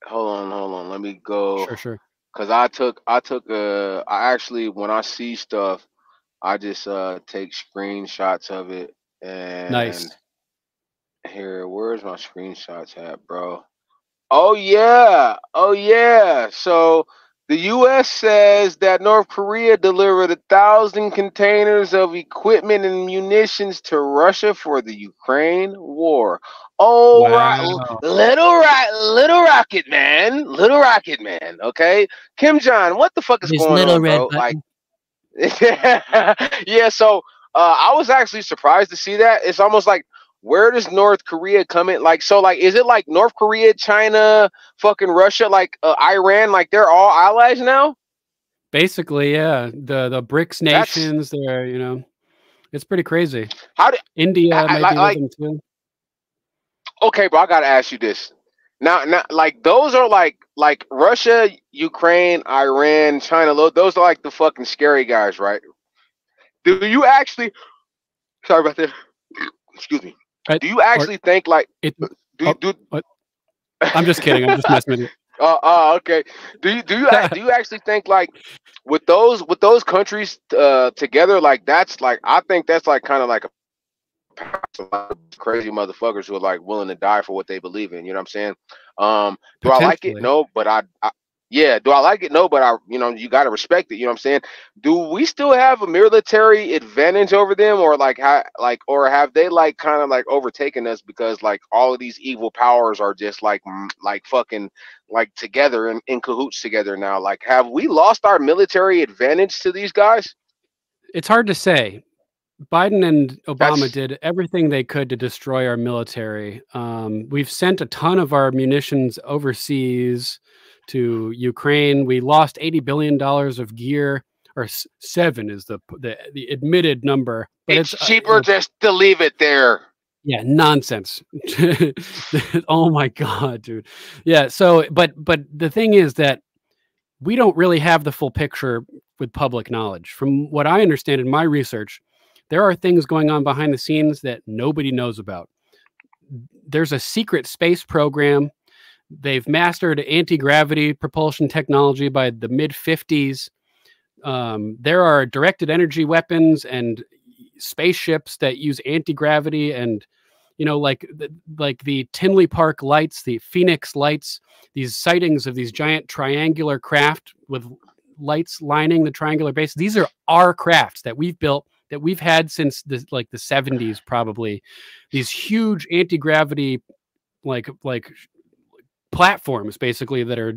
hold on. Let me go. Sure. Cause I actually, when I see stuff, I just take screenshots of it. And nice. Here, where's my screenshots at, bro? Oh yeah. So the U.S. says that North Korea delivered 1,000 containers of equipment and munitions to Russia for the Ukraine war. Oh, wow. Little rocket man. Okay, Kim Jong, what the fuck is going on, bro? Like, yeah. So I was actually surprised to see that. It's almost like, where does North Korea come in? Like, so, like, is it like North Korea, China, fucking Russia, like Iran, like they're all allies now? Basically, yeah. The BRICS nations, they're, you know, it's pretty crazy. How did India maybe with them too? Okay, bro, I gotta ask you this. Now, like those are like Russia, Ukraine, Iran, China. Those are like the fucking scary guys, right? Do you actually? Sorry about that. Excuse me. Do you actually think like? I'm just kidding. I'm just messing with you. Okay. Do you actually think like with those countries together, like that's like, I think that's like kind of like a crazy motherfuckers who are like willing to die for what they believe in. You know what I'm saying? Do I like it? No, but yeah, do I like it? No, but you know, you got to respect it. You know what I'm saying? Do we still have a military advantage over them, or like or have they like kind of like overtaken us because like all of these evil powers are just like fucking like together and in cahoots together now? Like, have we lost our military advantage to these guys? It's hard to say. Biden and Obama did everything they could to destroy our military. We've sent a ton of our munitions overseas to Ukraine. We lost $80 billion of gear, or 7 is the admitted number. But it's cheaper just to leave it there. Yeah, nonsense. Oh my God, dude. Yeah. So, but the thing is that we don't really have the full picture with public knowledge. From what I understand in my research, there are things going on behind the scenes that nobody knows about. There's a secret space program. They've mastered anti-gravity propulsion technology by the mid-50s. There are directed energy weapons and spaceships that use anti-gravity, and you know, like the Tinley Park lights, the Phoenix lights, these sightings of these giant triangular craft with lights lining the triangular base. These are our crafts that we've built, that we've had since the 70s, probably. These huge anti-gravity like platforms, basically, that are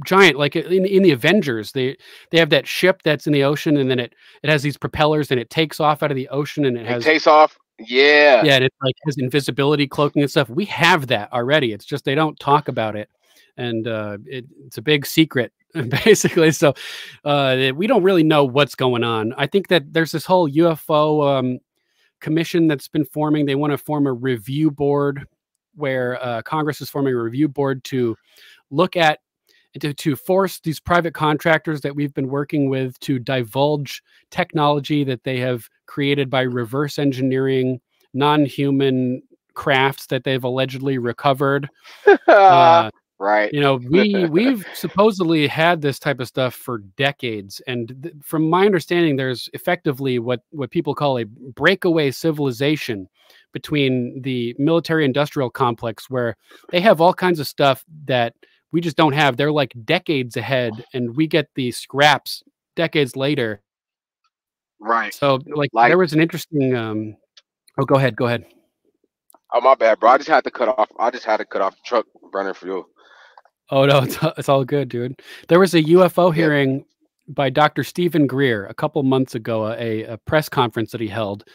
giant. Like in the Avengers, they have that ship that's in the ocean, and then it has these propellers, and it takes off out of the ocean, and it takes off. Yeah. Yeah, and it like has invisibility cloaking and stuff. We have that already. It's just they don't talk about it, and it's a big secret, basically. So we don't really know what's going on. I think that there's this whole UFO commission that's been forming. They want to form a review board, where Congress is forming a review board to look at, to force these private contractors that we've been working with to divulge technology that they have created by reverse engineering non-human crafts that they've allegedly recovered. Right. You know, we've supposedly had this type of stuff for decades. And from my understanding, there's effectively what people call a breakaway civilization between the military industrial complex, where they have all kinds of stuff that we just don't have. They're like decades ahead, and we get the scraps decades later. Right. So like there was an interesting oh, go ahead. Oh, my bad, bro. I just had to cut off the truck running for you. Oh no, it's all good, dude. There was a UFO hearing by Dr. Stephen Greer a couple months ago, a press conference that he held,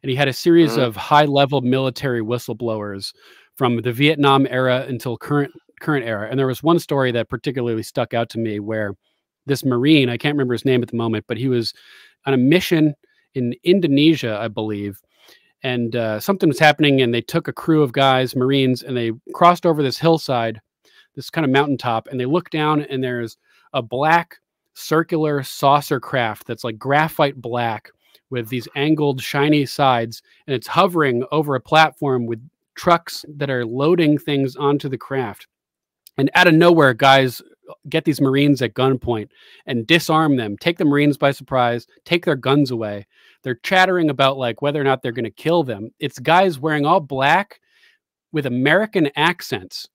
and he had a series of high-level military whistleblowers from the Vietnam era until current era. And there was one story that particularly stuck out to me, where this Marine, I can't remember his name at the moment, but he was on a mission in Indonesia, I believe, and something was happening, and they took a crew of guys, Marines, and they crossed over this hillside, this kind of mountaintop, and they look down, and there's a black circular saucer craft that's like graphite black with these angled shiny sides, and it's hovering over a platform with trucks that are loading things onto the craft. And out of nowhere, guys get these Marines at gunpoint and disarm them, take the Marines by surprise, take their guns away. They're chattering about like whether or not they're going to kill them. It's guys wearing all black with American accents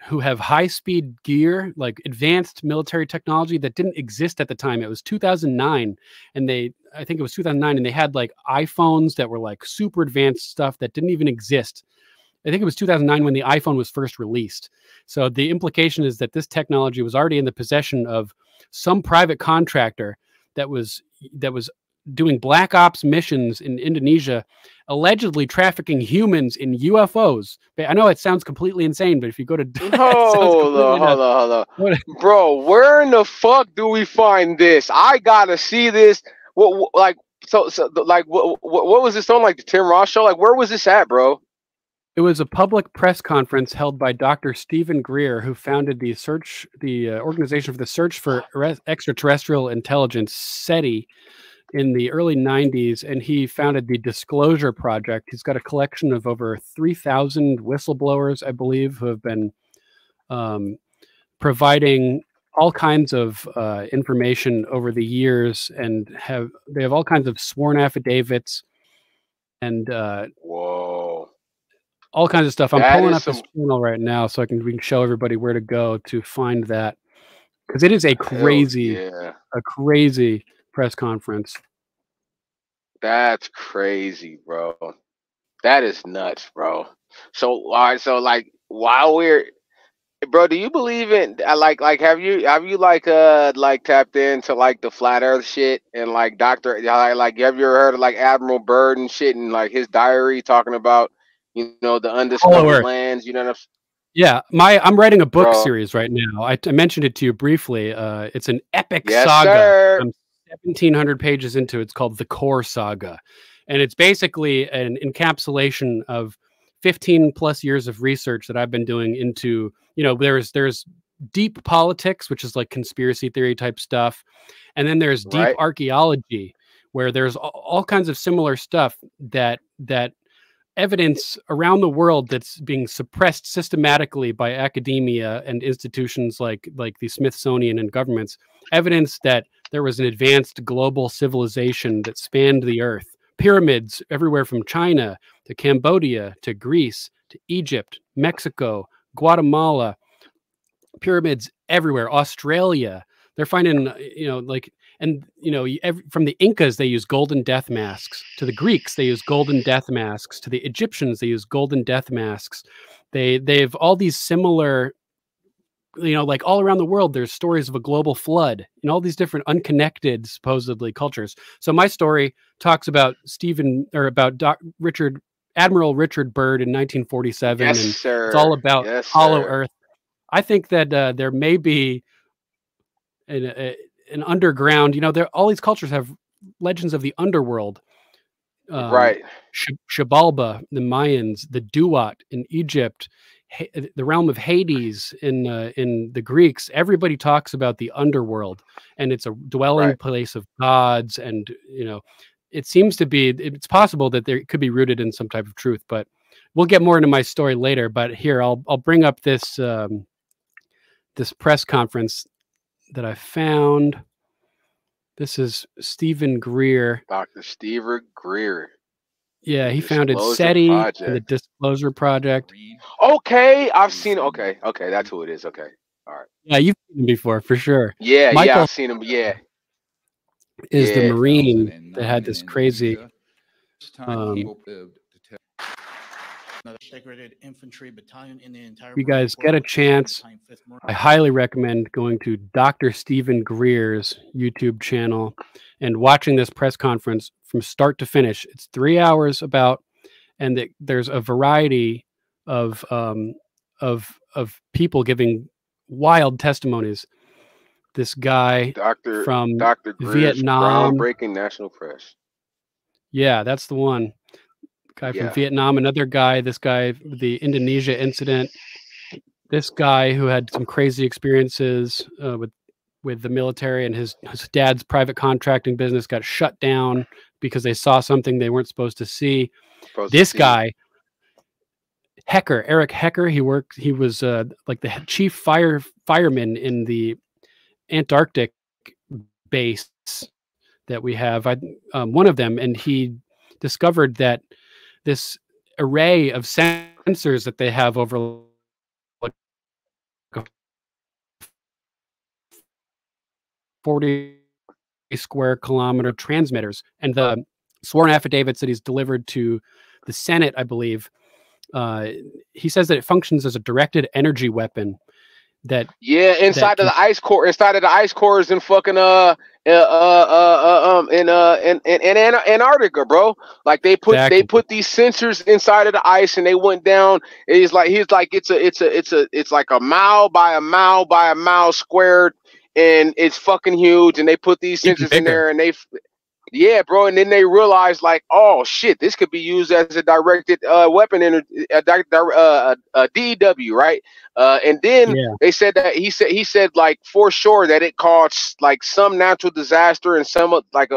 who have high-speed gear, like advanced military technology that didn't exist at the time. It was 2009, and I think it was 2009, and they had like iPhones that were like super advanced stuff that didn't even exist. I think it was 2009 when the iPhone was first released. So the implication is that this technology was already in the possession of some private contractor that was doing black ops missions in Indonesia, allegedly trafficking humans in UFOs. I know it sounds completely insane, but if you go to hold on, bro, where in the fuck do we find this? I gotta see this. What like what was this on, like the Tim Ross show? Like, where was this at, bro? It was a public press conference held by Dr. Stephen Greer, who founded the Organization for the Search for Extraterrestrial Intelligence, SETI, in the early 90s, and he founded the Disclosure Project. He's got a collection of over 3,000 whistleblowers, I believe, who have been providing all kinds of information over the years, and they have all kinds of sworn affidavits and whoa, all kinds of stuff. I'm pulling up his channel right now so we can show everybody where to go to find that, because it is a crazy press conference. That's crazy, bro. That is nuts, bro. So, all right, so like while we're, bro, do you believe in like have you like tapped into like the flat Earth shit and like like have you ever heard of like Admiral Byrd and shit and like his diary talking about, you know, the undiscovered lands, you know what I'm saying? Yeah, I'm writing a book series right now. I mentioned it to you briefly. It's an epic saga. Sir. I'm 1,700 pages into it. It's called The Core Saga, and it's basically an encapsulation of 15 plus years of research that I've been doing into, you know, there's deep politics, which is like conspiracy theory type stuff, and then there's deep archaeology, where there's all kinds of similar stuff that evidence around the world that's being suppressed systematically by academia and institutions like the Smithsonian and governments. Evidence that there was an advanced global civilization that spanned the earth. Pyramids everywhere from China to Cambodia to Greece to Egypt, Mexico, Guatemala. Pyramids everywhere. Australia. They're finding, you know, like, and, you know, from the Incas, they use golden death masks. To the Greeks, they use golden death masks. To the Egyptians, they use golden death masks. They've all these similar, you know, like all around the world, there's stories of a global flood in all these different unconnected, supposedly, cultures. So my story talks about Admiral Richard Byrd in 1947. Yes, and sir. It's all about hollow Earth. I think that there may be an underground, you know, all these cultures have legends of the underworld. Xibalba, the Mayans, the Duat in Egypt, the realm of Hades in the Greeks. Everybody talks about the underworld, and it's a dwelling place of gods. And, you know, it seems to be, it's possible that there could be rooted in some type of truth, but we'll get more into my story later. But here, I'll bring up this press conference that I found. This is Stephen Greer. Dr. Stephen Greer. Yeah, he founded SETI, the Disclosure Project. Okay, I've seen. Okay, that's who it is. Okay, all right. Yeah, you've seen him before for sure. Yeah, I've seen him. Yeah, is the Marine that had this crazy. Decorated infantry battalion in the entire. You guys get a chance, I highly recommend going to Dr. Stephen Greer's YouTube channel and watching this press conference from start to finish. It's 3 hours about, and there's a variety of people giving wild testimonies. This guy from Dr. Greer's Vietnam, groundbreaking national press. Yeah, that's the one. Guy from Vietnam, another guy, this guy, the Indonesia incident, this guy who had some crazy experiences with the military, and his dad's private contracting business got shut down because they saw something they weren't supposed to see. This guy, Eric Hecker, he was like the chief fireman in the Antarctic base that we have. One of them, and he discovered that this array of sensors that they have over like 40 square kilometer transmitters, and the sworn affidavits that he's delivered to the Senate, I believe, he says that it functions as a directed energy weapon. Yeah, inside of the ice core, in fucking in Antarctica, bro. Like they put these sensors inside of the ice, and they went down. He's like it's like a mile by a mile by a mile squared, and it's fucking huge. And they put these sensors in there, and yeah, bro, and then they realized, like, oh shit, this could be used as a directed weapon in a DEW, right? And then they said that he said like for sure that it caused like some natural disaster and some like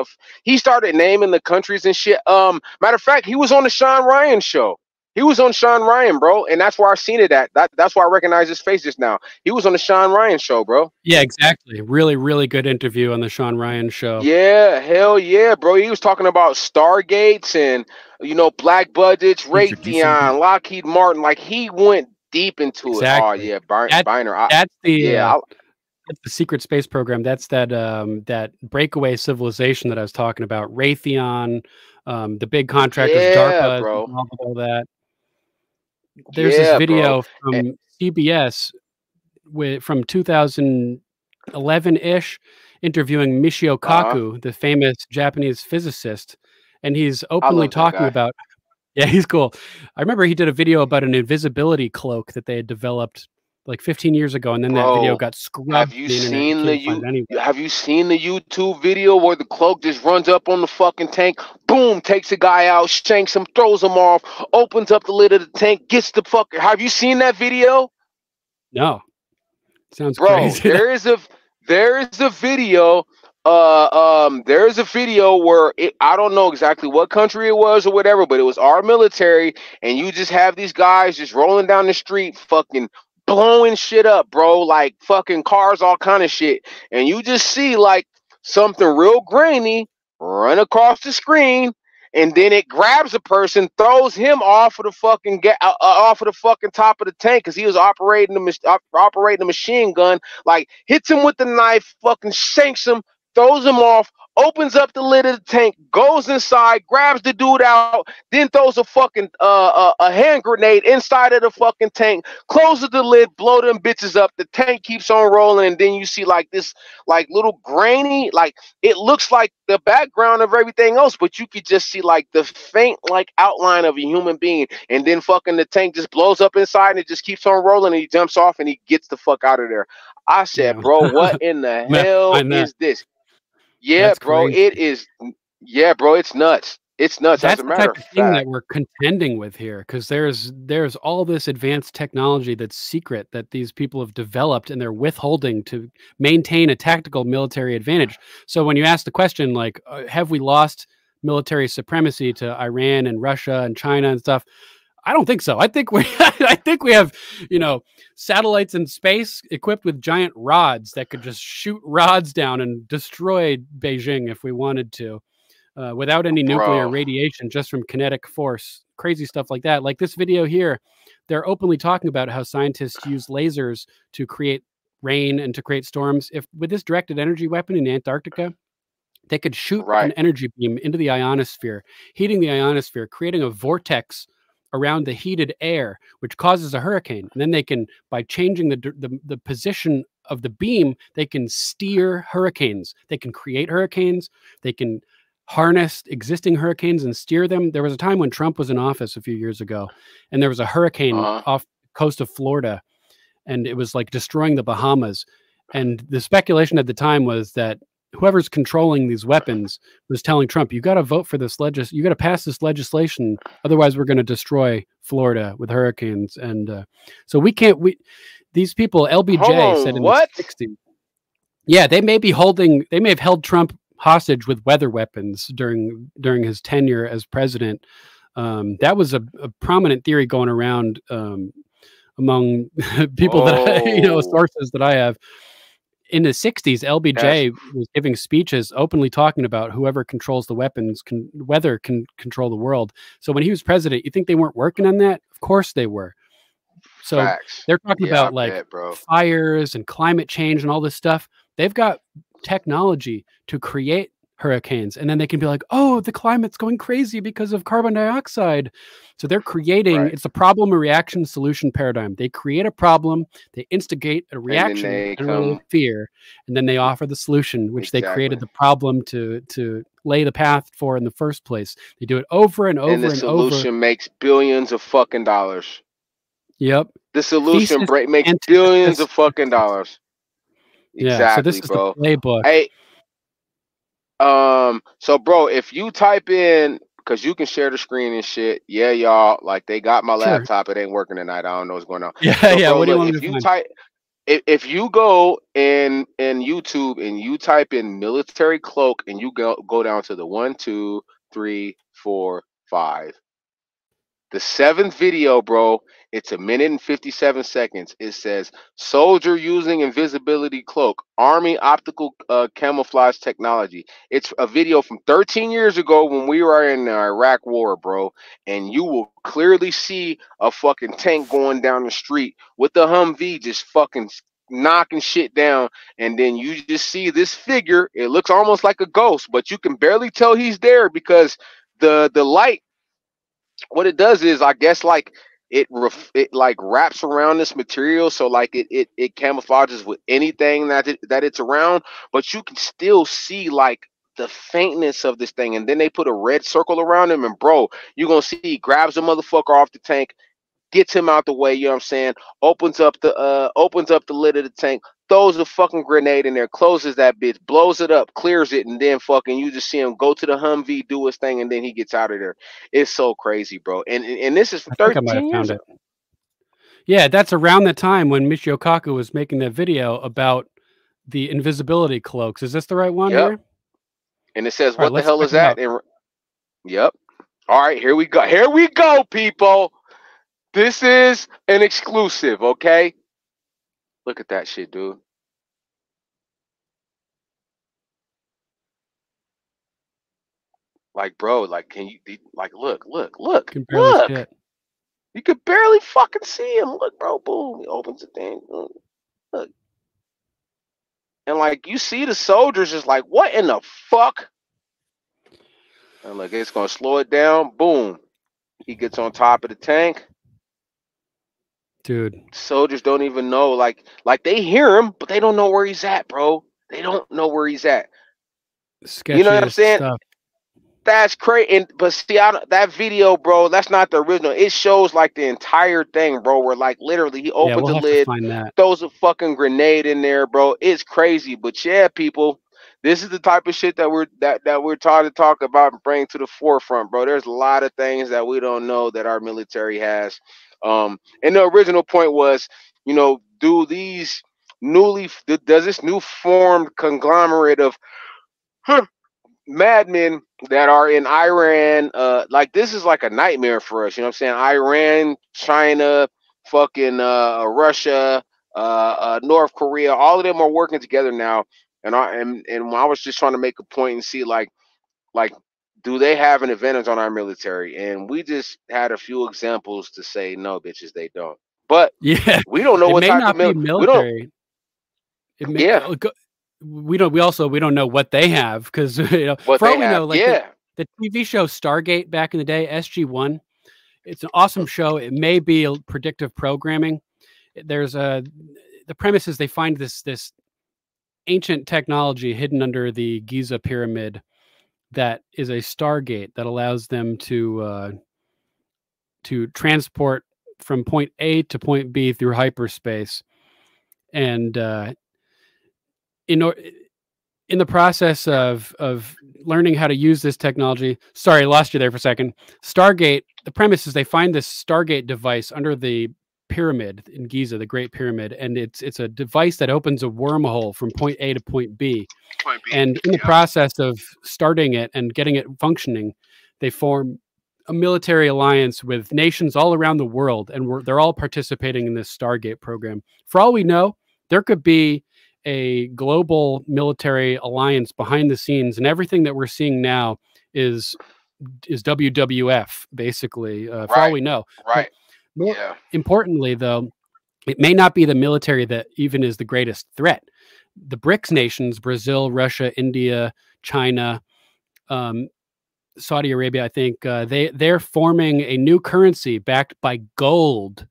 he started naming the countries and shit. Matter of fact, he was on the Sean Ryan show. He was on Sean Ryan, bro, and that's where I seen it at. That's why I recognize his face just now. He was on the Sean Ryan show, bro. Yeah, exactly. Really, really good interview on the Sean Ryan show. Yeah, hell yeah, bro. He was talking about Stargates and, you know, black budgets, Raytheon, Lockheed Martin. Like, he went deep into it. Oh yeah, Biner. That's the secret space program. That's that breakaway civilization that I was talking about. Raytheon, the big contractors, DARPA, bro. All that. There's this video from CBS from 2011-ish interviewing Michio Kaku, the famous Japanese physicist, and he's openly talking about. Yeah, he's cool. I remember he did a video about an invisibility cloak that they had developed like 15 years ago, and then that video got scrubbed. Have you seen the YouTube video where the cloak just runs up on the fucking tank, boom, takes a guy out, shanks him, throws him off, opens up the lid of the tank, gets the fucker. Have you seen that video? No. Sounds crazy. There is a video. There's a video where I don't know exactly what country it was or whatever, but it was our military, and you just have these guys just rolling down the street, fucking blowing shit up, bro, like fucking cars, all kind of shit, and you just see like something real grainy run across the screen, and then it grabs a person, throws him off of the fucking top of the tank because he was operating the machine gun, like hits him with the knife, fucking shanks him, throws him off, opens up the lid of the tank, goes inside, grabs the dude out, then throws a fucking a hand grenade inside of the fucking tank, closes the lid, blow them bitches up. The tank keeps on rolling, and then you see like this like little grainy, like it looks like the background of everything else, but you could just see like the faint like outline of a human being, and then fucking the tank just blows up inside, and it just keeps on rolling, and he jumps off and he gets the fuck out of there. I said, bro, what in the hell is this? Yeah, that's bro, crazy. It is. Yeah, bro, it's nuts. It's nuts. That's as a matter the type of thing that we're contending with here, because there's all this advanced technology that's secret that these people have developed, and they're withholding to maintain a tactical military advantage. So when you ask the question, like, have we lost military supremacy to Iran and Russia and China and stuff? I don't think so. I think we have, you know, satellites in space equipped with giant rods that could just shoot rods down and destroy Beijing if we wanted to, without any nuclear radiation, just from kinetic force, crazy stuff like that. Like this video here, they're openly talking about how scientists use lasers to create rain and to create storms. If with this directed energy weapon in Antarctica, they could shoot an energy beam into the ionosphere, heating the ionosphere, creating a vortex around the heated air, which causes a hurricane. And then they can, by changing the position of the beam, they can steer hurricanes. They can create hurricanes. They can harness existing hurricanes and steer them. There was a time when Trump was in office a few years ago, and there was a hurricane off the coast of Florida, and it was like destroying the Bahamas. And the speculation at the time was that whoever's controlling these weapons was telling Trump, you got to vote for this you got to pass this legislation. Otherwise we're going to destroy Florida with hurricanes. And so these people, LBJ said in the 60s. Yeah, they may have held Trump hostage with weather weapons during his tenure as president. That was a prominent theory going around among people that sources that I have. In the 60s, LBJ was giving speeches openly talking about whoever controls the weapons can control the world. So when he was president, you think they weren't working on that? Of course they were. So they're talking about fires and climate change and all this stuff. They've got technology to create hurricanes, and then they can be like, oh, the climate's going crazy because of carbon dioxide. So they're creating, it's a problem, a reaction, solution paradigm. They create a problem, they instigate a reaction, generally fear, and then they offer the solution, which they created the problem to lay the path for in the first place. They do it over and over and over. And the solution makes billions of fucking dollars. Yep. The solution makes billions of fucking dollars. Yeah, exactly, so this is bro. the playbook. Hey, so bro, if you type in, because you can share the screen and shit, yeah, y'all, like they got my laptop, it ain't working tonight. I don't know what's going on. Yeah, so, yeah. bro, What do you look, want if me to you find? if you go in YouTube and you type in military cloak and you go down to the 1, 2, 3, 4, 5. The 7th video, bro, it's 1 minute and 57 seconds. It says, soldier using invisibility cloak, Army optical camouflage technology. It's a video from 13 years ago when we were in the Iraq war, bro. And you will clearly see a fucking tank going down the street with the Humvee just fucking knocking shit down. And then you just see this figure. It looks almost like a ghost, but you can barely tell he's there because the light, what it does is, I guess, like it like wraps around this material, so like it camouflages with anything that it's around, but you can still see like the faintness of this thing. And then they put a red circle around him, and bro, you're gonna see he grabs a motherfucker off the tank, gets him out the way, you know what I'm saying, opens up the lid of the tank, throws a fucking grenade in there, closes that bitch, blows it up, clears it, and then fucking you just see him go to the Humvee, do his thing, and then he gets out of there. It's so crazy, bro. And this is for 13 years ago. Yeah, that's around the time when Michio Kaku was making that video about the invisibility cloaks. Is this the right one here? And it says, what the hell is that? Yep. All right, here we go. Here we go, people. This is an exclusive, okay? Look at that shit, dude. Like, bro, like, can you, like, look. Can barely see it. You could barely fucking see him. Look, bro, boom, he opens the thing. Look. And, like, you see the soldiers just like, what in the fuck? And, look, it's going to slow it down. Boom. He gets on top of the tank. Dude, soldiers don't even know, like they hear him, but they don't know where he's at, bro. They don't know where he's at. Sketchy, you know what I'm saying? Stuff. That's crazy. But see, that video, bro, that's not the original. It shows like the entire thing, bro, where like literally he opens the lid, throws a fucking grenade in there, bro. It's crazy. But yeah, people, this is the type of shit that we're trying to talk about and bring to the forefront, bro. There's a lot of things that we don't know that our military has. And the original point was, you know, does this new formed conglomerate of madmen that are in Iran, like this is like a nightmare for us, you know what I'm saying? Iran, China, fucking Russia, North Korea, all of them are working together now. And I was just trying to make a point and see like do they have an advantage on our military? And we just had a few examples to say, no, bitches, they don't. But yeah, we don't know what type of military. We don't know what they have, because you know, for all we know, like the TV show Stargate back in the day, SG-1, it's an awesome show. It may be a predictive programming. There's the premise is they find this ancient technology hidden under the Giza pyramid that is a Stargate that allows them to transport from point A to point B through hyperspace. And in the process of learning how to use this technology, sorry, I lost you there for a second. Stargate, the premise is they find this Stargate device under the pyramid in Giza, the Great Pyramid, and it's a device that opens a wormhole from point A to point B. And in the process of starting it and getting it functioning, they form a military alliance with nations all around the world, and they're all participating in this Stargate program. For all we know, there could be a global military alliance behind the scenes, and everything that we're seeing now is WWF, basically, for all we know. Right. More importantly, though, it may not be the military that even is the greatest threat. The BRICS nations, Brazil, Russia, India, China, Saudi Arabia, I think they're forming a new currency backed by gold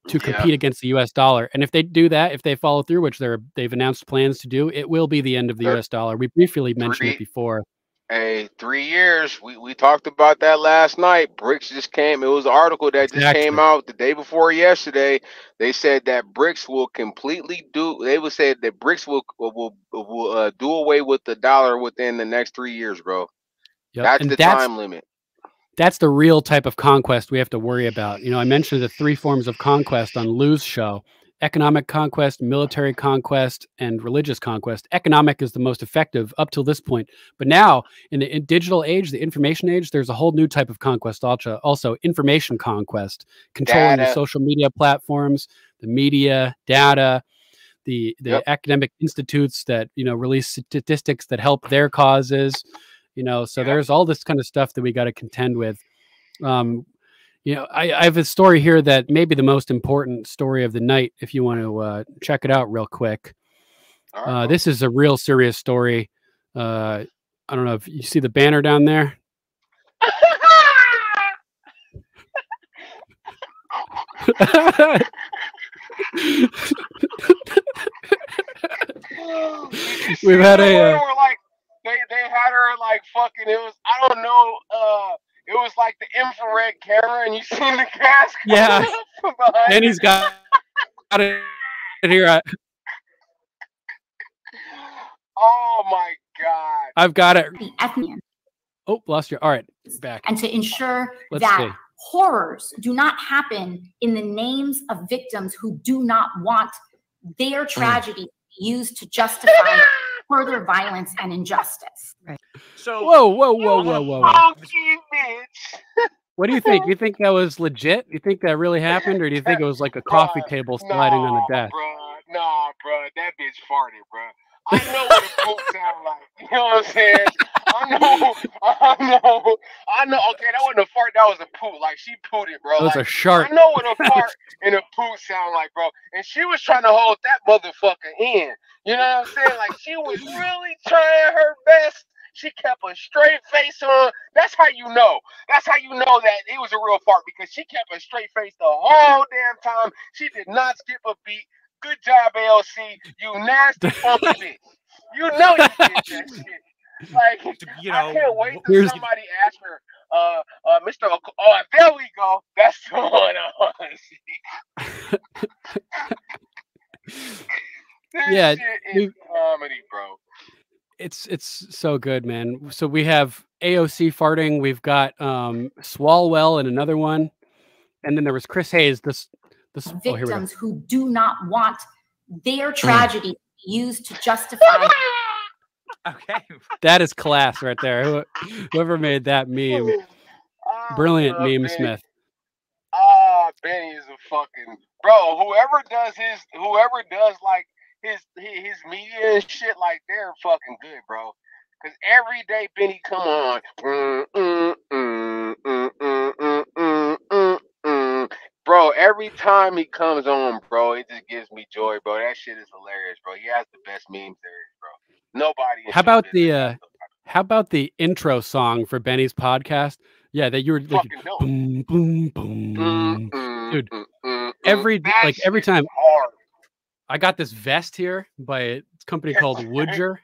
to compete against the U.S. dollar. And if they do that, if they follow through, which they've announced plans to do, it will be the end of the U.S. dollar. We briefly mentioned it before. Hey, 3 years. We talked about that last night. BRICS just came. It was an article that just came out the day before yesterday. They said that BRICS will completely do. They would say that BRICS will do away with the dollar within the next 3 years, bro. Yep. That's the time limit. That's the real type of conquest we have to worry about. I mentioned the 3 forms of conquest on Lou's show: economic conquest, military conquest, and religious conquest. Economic is the most effective up till this point. But now, in the digital age, the information age, there's a whole new type of conquest, also information conquest, controlling the social media platforms, the media, data, the academic institutes that, release statistics that help their causes. So there's all this kind of stuff that we got to contend with. I have a story here that may be the most important story of the night, if you want to check it out real quick. Right. This is a real serious story. I don't know if you see the banner down there. We've had they had her like fucking. It was, I don't know. It was like the infrared camera, and you seen the gas. Yeah, and he's got it here. Oh my God! I've got it. Oh, lost you. All right, back. And to ensure that horrors do not happen in the names of victims who do not want their tragedy used to justify further violence and injustice. Right. So whoa. What do you think? You think that was legit? You think that really happened, or do you think it was like a coffee table sliding on the desk? Nah, bro, that bitch farted, bro. I know what a poop sound like. You know what I'm saying? I know. Okay, that wasn't a fart. That was a poop. Like, she pooted, bro. That was a shark. I know what a fart and a poop sound like, bro. And she was trying to hold that motherfucker in. You know what I'm saying? Like, she was really trying her best. She kept a straight face on. That's how you know. That's how you know that it was a real fart, because she kept a straight face the whole damn time. She did not skip a beat. Good job, ALC. You nasty funky bitch. You know you did that shit. Like, I can't wait till somebody ask her, Mr. Oh, there we go. That's the one I want to see. This shit is comedy, bro. It's so good, man. So we have AOC farting. We've got Swalwell and another one, and then there was Chris Hayes. This victims who do not want their tragedy used to justify. Okay, that is class right there. Whoever made that meme, brilliant meme, Benny. Smith. Benny is a fucking bro. Whoever does like his media and shit, like, they're fucking good, bro. Cause every day Benny come on. Bro, every time he comes on, bro, it just gives me joy, bro. That shit is hilarious, bro. He has the best memes there, bro. Nobody. How about the intro song for Benny's podcast? Yeah, that you were like, boom, boom, boom, dude. Every time. Hard. I got this vest here by a company called Woodger,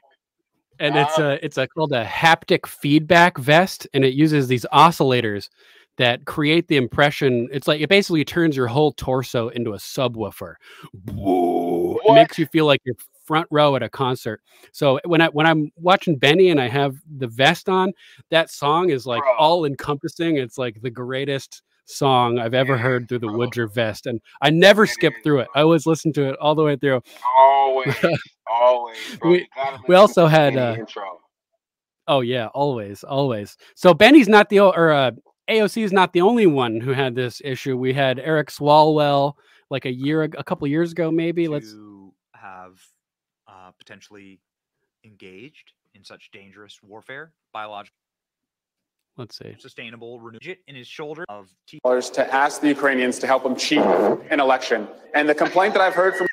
and it's called a haptic feedback vest, and it uses these oscillators that create the impression. It's like it basically turns your whole torso into a subwoofer. It makes you feel like you're front row at a concert. So when I'm watching Benny and I have the vest on, that song is like all encompassing. It's like the greatest song I've ever heard through the Woodger vest, and I never skip through it. I always listen to it all the way through. Always. Bro. We also had intro. Oh yeah, always. So Benny's not AOC is not the only one who had this issue. We had Eric Swalwell like a couple of years ago, maybe. To have potentially engaged in such dangerous warfare, biological. Let's see. Sustainable renewal in his shoulder of to ask the Ukrainians to help him cheat an election. And the complaint that I've heard from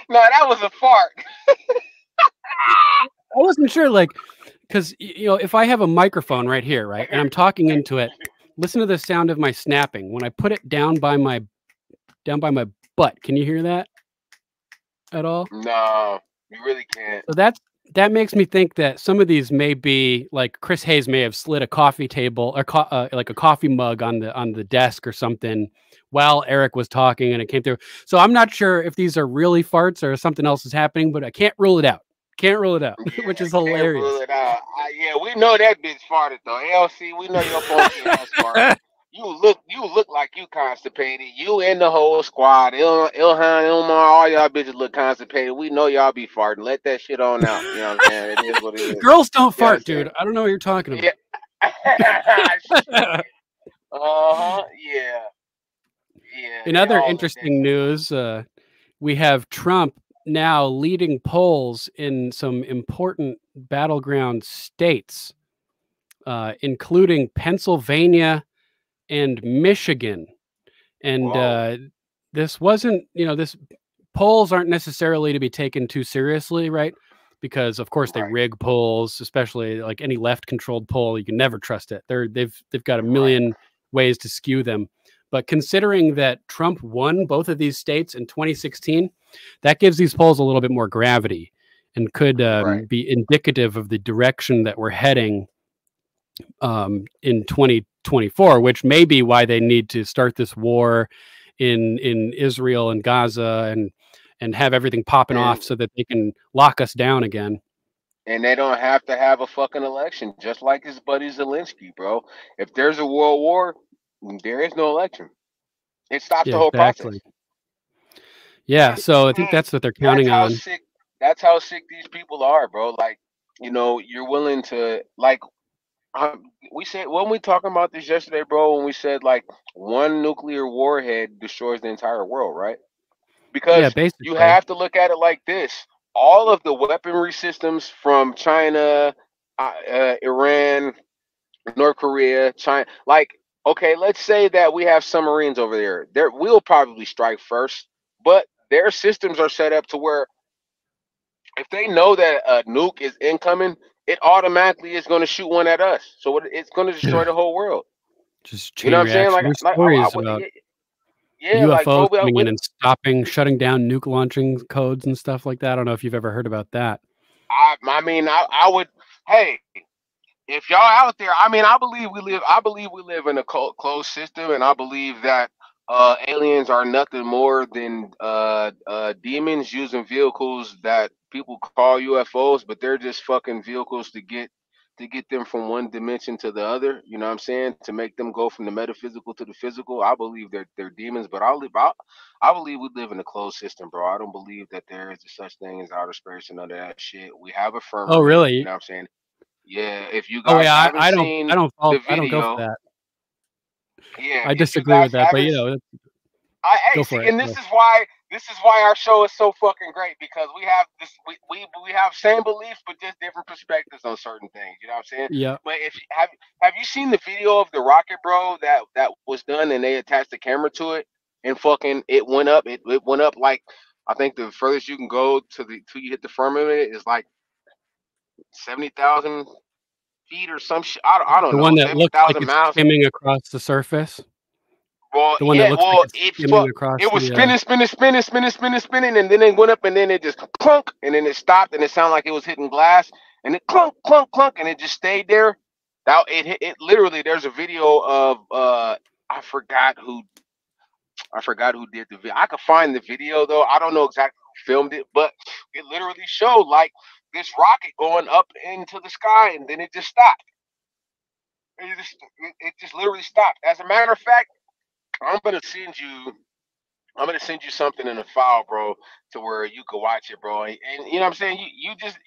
no, that was a fart. I wasn't sure, like, because if I have a microphone right here, right, and I'm talking into it, listen to the sound of my snapping when I put it down by my butt. Can you hear that at all? No, you really can't. So that makes me think that some of these may be like Chris Hayes may have slid a coffee table or like a coffee mug on the desk or something while Eric was talking and it came through. So I'm not sure if these are really farts or something else is happening, but I can't rule it out. Can't rule it out, Yeah, which is hilarious. Can't rule it out. Yeah, we know that bitch farted though. LC, we know your funky ass farted. You look like you constipated. You and the whole squad, Ilhan, Ilmar, all y'all bitches look constipated. We know y'all be farting. Let that shit on out. You know what I'm saying? It is what it is. Girls don't fart, dude. I don't know what you're talking about. Yeah. Yeah. In other interesting news, we have Trump now leading polls in some important battleground states, including Pennsylvania and Michigan. And this wasn't, this polls aren't necessarily to be taken too seriously, right? Because of course they rig polls, especially like any left-controlled poll. You can never trust it. They've got a million ways to skew them. But considering that Trump won both of these states in 2016, that gives these polls a little bit more gravity and could be indicative of the direction that we're heading in 2024, which may be why they need to start this war in Israel and Gaza and have everything popping off so that they can lock us down again. And they don't have to have a fucking election, just like his buddy Zelensky, bro. If there's a world war, there is no election. It stops the whole process. Yeah, so I think that's what they're counting on. That's how sick these people are, bro. Like, you're willing to, like, we said, when we talking about this yesterday, bro, when we said, like, one nuclear warhead destroys the entire world, right? Because you have to look at it like this. All of the weaponry systems from China, Iran, North Korea, China, like, okay, let's say that we have submarines over there. We'll probably strike first, but their systems are set up to where if they know that a nuke is incoming, it automatically is going to shoot one at us. So it's going to destroy the whole world. Just you know what I'm saying? Like stories about UFOs coming in and shutting down nuke launching codes and stuff like that. I don't know if you've ever heard about that. I would. Hey, if y'all out there, I believe we live in a closed system, and I believe that aliens are nothing more than demons using vehicles that people call UFOs, but they're just fucking vehicles to get them from one dimension to the other. You know what I'm saying? To make them go from the metaphysical to the physical. I believe they're demons, but I believe we live in a closed system, bro. I don't believe that there is such thing as outer space and none of that shit. We have a firmament. Oh, really? You know what I'm saying? Yeah. If you guys haven't seen the video, I don't go for that. Yeah, I disagree with that, but go for it. And this is why our show is so fucking great, because we have we have same beliefs but just different perspectives on certain things. You know what I'm saying? Yeah. But if have you seen the video of the rocket, bro, that was done and they attached the camera to it and fucking it went up? It went up like, I think the furthest you can go till you hit the firmament is like 70,000 feet or some shit. I don't know. The one that looks like it's skimming across the surface. Well, the one that looks like it's skimming across. It was spinning, and then it went up, and then it just clunk, and then it stopped, and it sounded like it was hitting glass, and it clunk, clunk, clunk, and it just stayed there. Now it literally. There's a video of I forgot who did the video. I could find the video though. I don't know exactly who filmed it, but it literally showed like this rocket going up into the sky, and then it just stopped. It just literally stopped. As a matter of fact, I'm gonna send you something in a file, bro, to where you can watch it, bro. And you know what I'm saying? You just,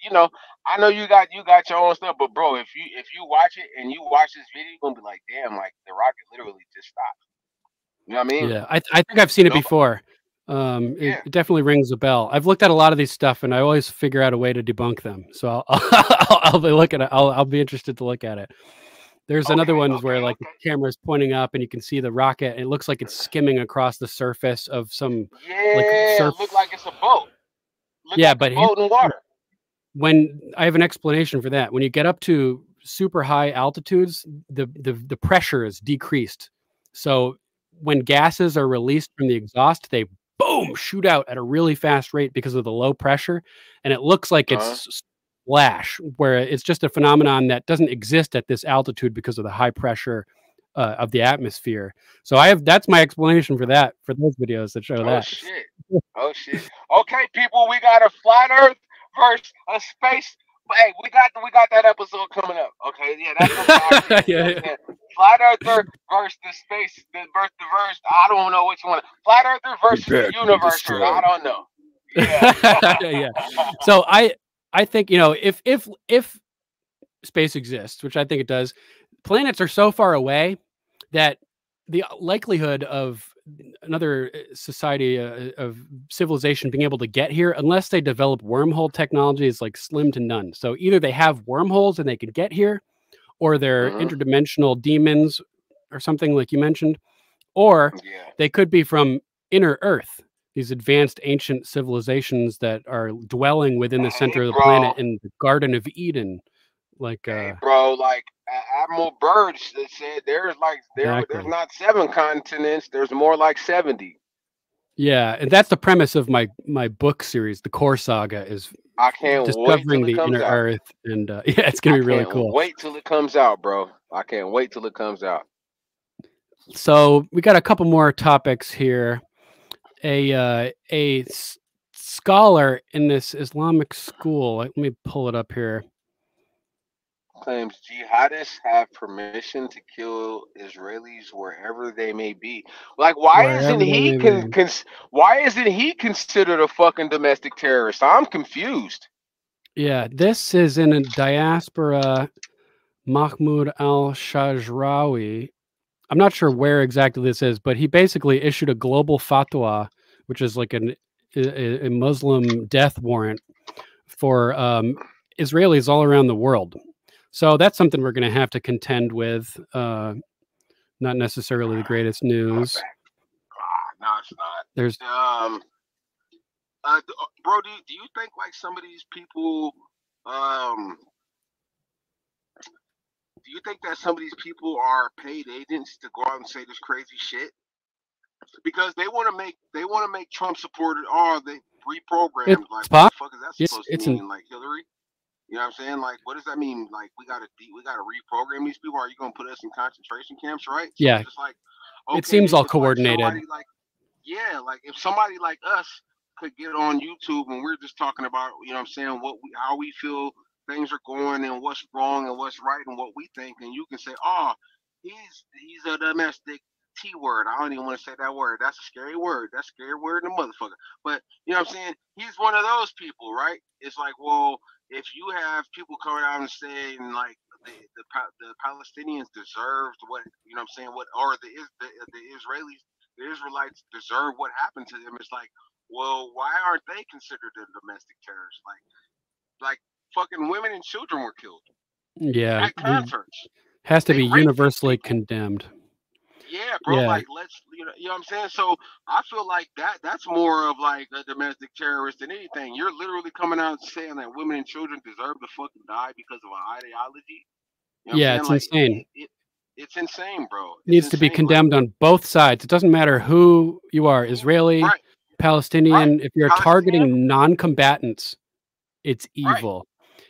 I know you got your own stuff, but bro, if you watch it and you watch this video, you're gonna be like, damn, like the rocket literally just stopped. You know what I mean? Yeah, I think I've seen it before. It definitely rings a bell. I've looked at a lot of these stuff, and I always figure out a way to debunk them. So I'll be looking at. I'll be interested to look at it. There's another one where like the camera is pointing up, and you can see the rocket. It looks like it's skimming across the surface of some it looked like it's a boat. But boat in water. when I have an explanation for that. When you get up to super high altitudes, the pressure is decreased. So when gases are released from the exhaust, they boom shoot out at a really fast rate because of the low pressure, and it looks like it's splash, where it's just a phenomenon that doesn't exist at this altitude because of the high pressure of the atmosphere. So that's my explanation for that, for those videos that show that. Shit. Oh shit. Okay, people, we got a flat Earth versus a space. Hey, we got that episode coming up. Okay, yeah, that's yeah. Flat Earther versus the space, versus. I don't know which one. Flat Earther versus the universe. I don't know. Yeah. Yeah. So I think, you know, if space exists, which I think it does, planets are so far away that the likelihood of another society of civilization being able to get here, unless they develop wormhole technology, is like slim to none. So either they have wormholes and they can get here, or they're interdimensional demons or something like you mentioned, or they could be from inner Earth, these advanced ancient civilizations that are dwelling within the center of the planet in the Garden of Eden. Like, bro, like Admiral Byrd said, there's not 7 continents, there's more like 70. Yeah, and that's the premise of my book series, the Core Saga, is I can't discovering the inner Earth, and yeah, it's gonna be really cool. Wait till it comes out, bro. I can't wait till it comes out. So we got a couple more topics here. A scholar in this Islamic school, let me pull it up here, claims jihadists have permission to kill Israelis wherever they may be. Like, why isn't he considered a fucking domestic terrorist? I'm confused. Yeah, this is in a diaspora. Mahmoud al-Shajrawi. I'm not sure where exactly this is, but he basically issued a global fatwa, which is like a Muslim death warrant for Israelis all around the world. So that's something we're going to have to contend with. Not necessarily the greatest news. No, it's not. There's bro, do you think like some of these people do you think that some of these people are paid agents to go out and say this crazy shit? Because they want to make Trump supported, they reprogrammed. Like, what the fuck is that supposed to mean? Like Hillary? You know what I'm saying? Like, what does that mean? Like, we gotta reprogram these people. Are you gonna put us in concentration camps, right? So yeah. It's like, okay, it seems all coordinated. Like if somebody like us could get on YouTube and we're just talking about, you know what I'm saying, how we feel things are going and what's wrong and what's right and what we think, and you can say, oh, he's a domestic T word. I don't even want to say that word. That's a scary word. That's a scary word in the motherfucker. But you know what I'm saying? He's one of those people, right? It's like, well, if you have people coming out and saying like the Palestinians deserved what, you know what I'm saying, or the Israelites deserve what happened to them, it's like, well, why aren't they considered a domestic terrorist? Like fucking women and children were killed. Yeah. At concerts. Has to be universally condemned. Yeah, bro. Yeah. Like, you know what I'm saying? So I feel like that's more of like a domestic terrorist than anything. You're literally coming out and saying that women and children deserve to fucking die because of an ideology. You know yeah, it's like, insane. It's insane, bro. It needs to be condemned on both sides. It doesn't matter who you are, Israeli, Palestinian. If you're targeting non-combatants, it's evil.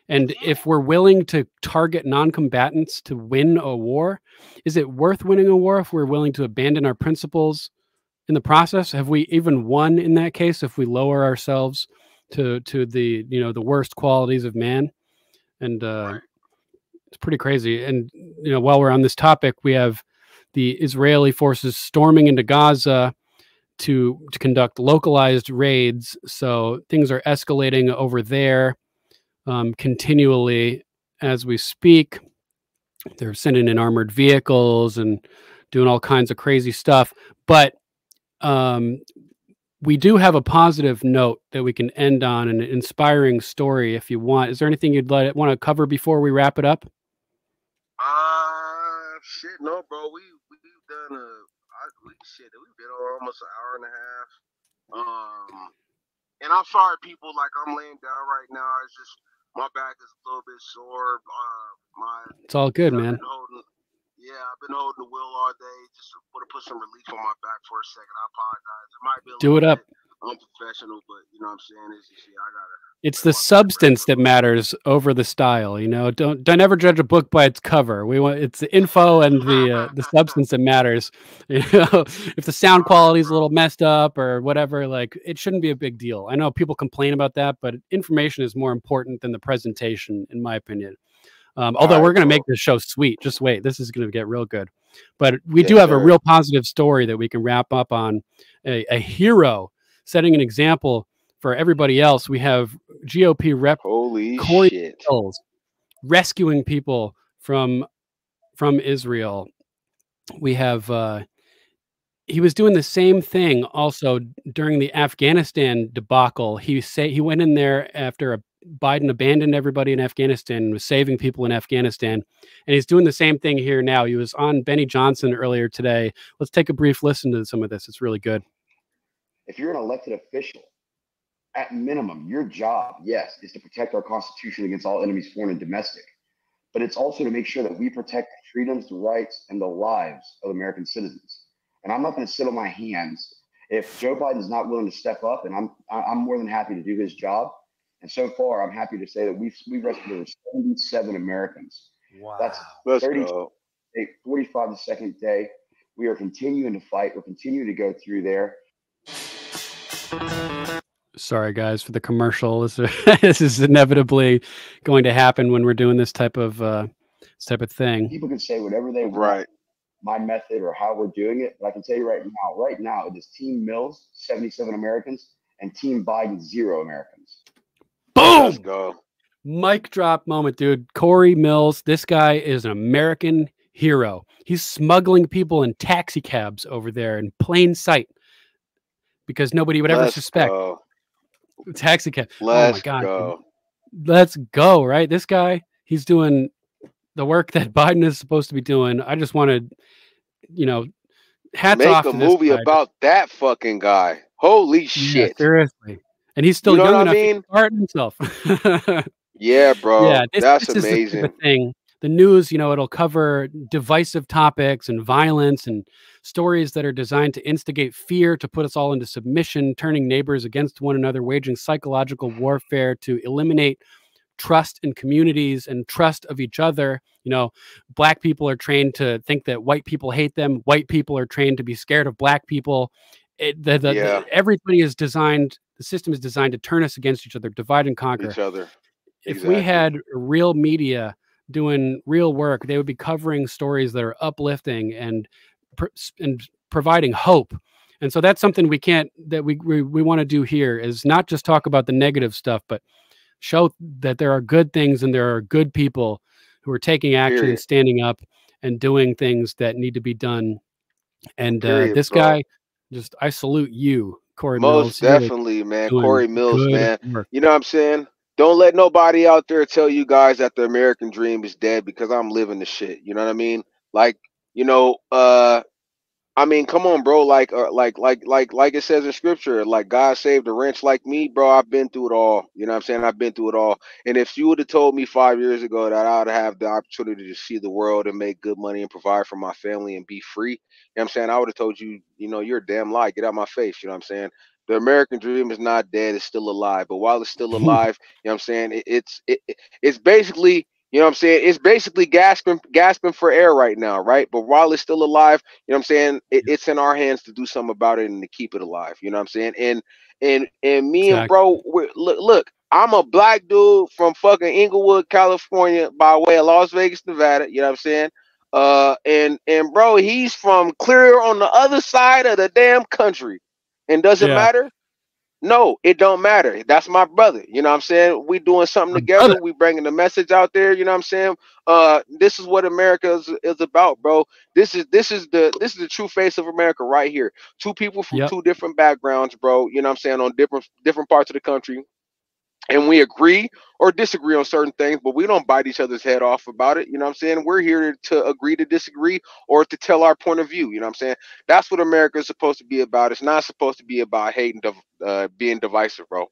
And if we're willing to target non-combatants to win a war, is it worth winning a war if we're willing to abandon our principles in the process? Have we even won in that case if we lower ourselves to the, you know, the worst qualities of man? And it's pretty crazy. And, you know, while we're on this topic, we have the Israeli forces storming into Gaza to conduct localized raids. So things are escalating over there. Continually as we speak. They're sending in armored vehicles and doing all kinds of crazy stuff. But we do have a positive note that we can end on, an inspiring story if you want. Is there anything you'd want to cover before we wrap it up? Shit, no, bro. We've done we've been on almost an hour and a half. And I'm sorry, people, like I'm laying down right now. It's just My back is a little bit sore. It's all good, man. I've been holding the wheel all day. Just want to put some relief on my back for a second. I apologize. It might be a little bit unprofessional, but you know what I'm saying? It's just, I gotta. It's the substance that matters over the style. You know, don't ever judge a book by its cover. It's the info and the substance that matters. You know, if the sound quality is a little messed up or whatever, like it shouldn't be a big deal. I know people complain about that, but information is more important than the presentation, in my opinion. Although we're going to make this show sweet. Just wait. This is going to get real good. But we do have a real positive story that we can wrap up on. A hero setting an example for everybody else. We have GOP rep Corey Mills rescuing people from Israel. We have he was doing the same thing also during the Afghanistan debacle. He went in there after Biden abandoned everybody in Afghanistan and was saving people in Afghanistan. And he's doing the same thing here now. He was on Benny Johnson earlier today. Let's take a brief listen to some of this. It's really good. If you're an elected official, at minimum, your job, yes, is to protect our Constitution against all enemies, foreign and domestic. But it's also to make sure that we protect the freedoms, the rights, and the lives of American citizens. And I'm not going to sit on my hands if Joe Biden is not willing to step up. And I'm more than happy to do his job. And so far, I'm happy to say that we've rescued over 77 Americans. Wow. That's 45 the second day. We are continuing to fight. We're continuing to go through there. Sorry, guys, for the commercial. This is inevitably going to happen when we're doing this type of thing. People can say whatever they want, right? My method or how we're doing it, but I can tell you right now, it is Team Mills, 77 Americans, and Team Biden, 0 Americans. Boom! Let's go. Mic drop moment, dude. Corey Mills, this guy is an American hero. He's smuggling people in taxi cabs over there in plain sight because nobody would ever suspect. Go. Taxi cab. Let's oh my God. Go. Let's go, right? This guy, he's doing the work that Biden is supposed to be doing. I just wanted, hats off to this guy. Make a movie about that fucking guy. Holy shit. Seriously. And he's still young enough to start himself. Yeah, bro. Yeah, that's this amazing. Is the type of thing. The news, it'll cover divisive topics and violence and stories that are designed to instigate fear, to put us all into submission, turning neighbors against one another, waging psychological warfare to eliminate trust in communities and trust of each other. Black people are trained to think that white people hate them. White people are trained to be scared of black people. Everybody is designed. The system is designed to turn us against each other, divide and conquer each other. If we had real media doing real work, they would be covering stories that are uplifting and providing hope. And so that's something we want to do here, is not just talk about the negative stuff, but show that there are good things and there are good people who are taking action and standing up and doing things that need to be done. And this guy, I salute you, Corey Mills. Most definitely, man. Corey Mills, man. Work. You know what I'm saying? Don't let nobody out there tell you guys that the American dream is dead, because I'm living the shit. You know what I mean? Like, come on, bro. Like it says in scripture, like God saved a wretch like me, bro. I've been through it all. You know what I'm saying? I've been through it all. And if you would have told me 5 years ago that I would have the opportunity to see the world and make good money and provide for my family and be free, you know what I'm saying? I would have told you, you're a damn lie. Get out my face. You know what I'm saying? The American dream is not dead. It's still alive. But while it's still alive, you know what I'm saying? It's basically, you know what I'm saying? It's basically gasping for air right now, right? But while it's still alive, you know what I'm saying? It's in our hands to do something about it and to keep it alive. You know what I'm saying? And me and bro, look, I'm a black dude from fucking Inglewood, California, by way of Las Vegas, Nevada. You know what I'm saying? And bro, he's from clear on the other side of the damn country. And does it matter? No, it don't matter. That's my brother. You know what I'm saying? We doing something together. We bringing the message out there. You know what I'm saying? This is what America is about, bro. This is the true face of America right here. Two people from two different backgrounds, bro. You know what I'm saying? On different parts of the country. And we agree or disagree on certain things, but we don't bite each other's head off about it. You know what I'm saying? We're here to agree to disagree or to tell our point of view. You know what I'm saying? That's what America is supposed to be about. It's not supposed to be about hate and being divisive, bro.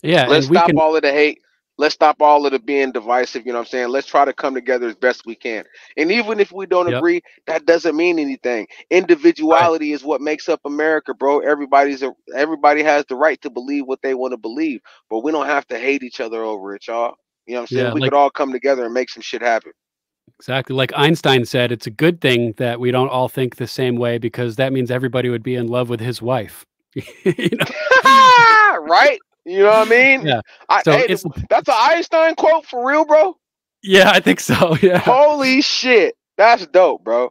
Yeah. Let's stop all of the hate. Let's stop all of the being divisive. You know what I'm saying? Let's try to come together as best we can. And even if we don't agree, that doesn't mean anything. Individuality is what makes up America, bro. Everybody has the right to believe what they want to believe, but we don't have to hate each other over it, y'all. You know what I'm saying? We could all come together and make some shit happen. Exactly. Like Einstein said, it's a good thing that we don't all think the same way, because that means everybody would be in love with his wife. You know? Right? You know what I mean? Yeah. That's an Einstein quote for real, bro? Yeah, I think so. Yeah. Holy shit. That's dope, bro.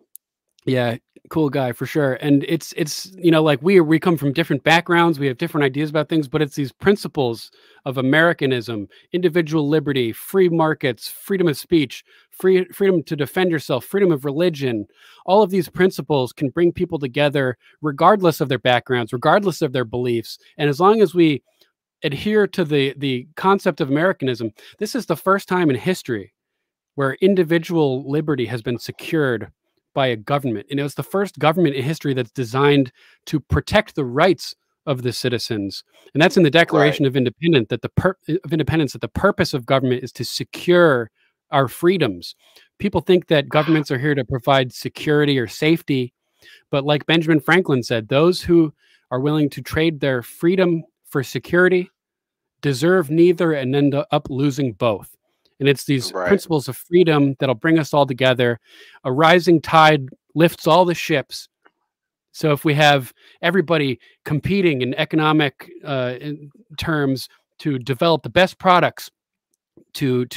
Yeah, cool guy for sure. And it's you know, like we come from different backgrounds, we have different ideas about things, but it's these principles of Americanism, individual liberty, free markets, freedom of speech, freedom to defend yourself, freedom of religion. All of these principles can bring people together regardless of their backgrounds, regardless of their beliefs. And as long as we adhere to the concept of Americanism, this is the first time in history where individual liberty has been secured by a government. And it was the first government in history that's designed to protect the rights of the citizens. And that's in the Declaration of Independence, that the purpose of government is to secure our freedoms. People think that governments are here to provide security or safety, but like Benjamin Franklin said, those who are willing to trade their freedom for security deserve neither and end up losing both. And it's these principles of freedom that'll bring us all together. A rising tide lifts all the ships. So if we have everybody competing in economic in terms to develop the best products, to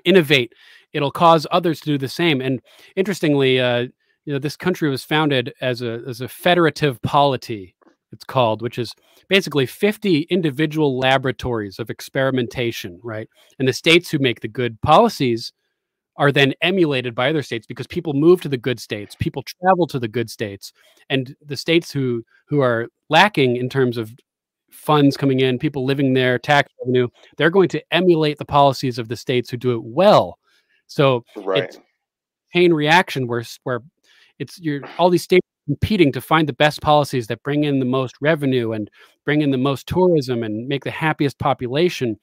innovate, it'll cause others to do the same. And interestingly, you know, this country was founded as a federative polity, it's called, which is basically 50 individual laboratories of experimentation, right? And the states who make the good policies are then emulated by other states, because people move to the good states, people travel to the good states, and the states who are lacking in terms of funds coming in, people living there, tax revenue, they're going to emulate the policies of the states who do it well. So it's chain reaction where all these states competing to find the best policies that bring in the most revenue and bring in the most tourism and make the happiest population.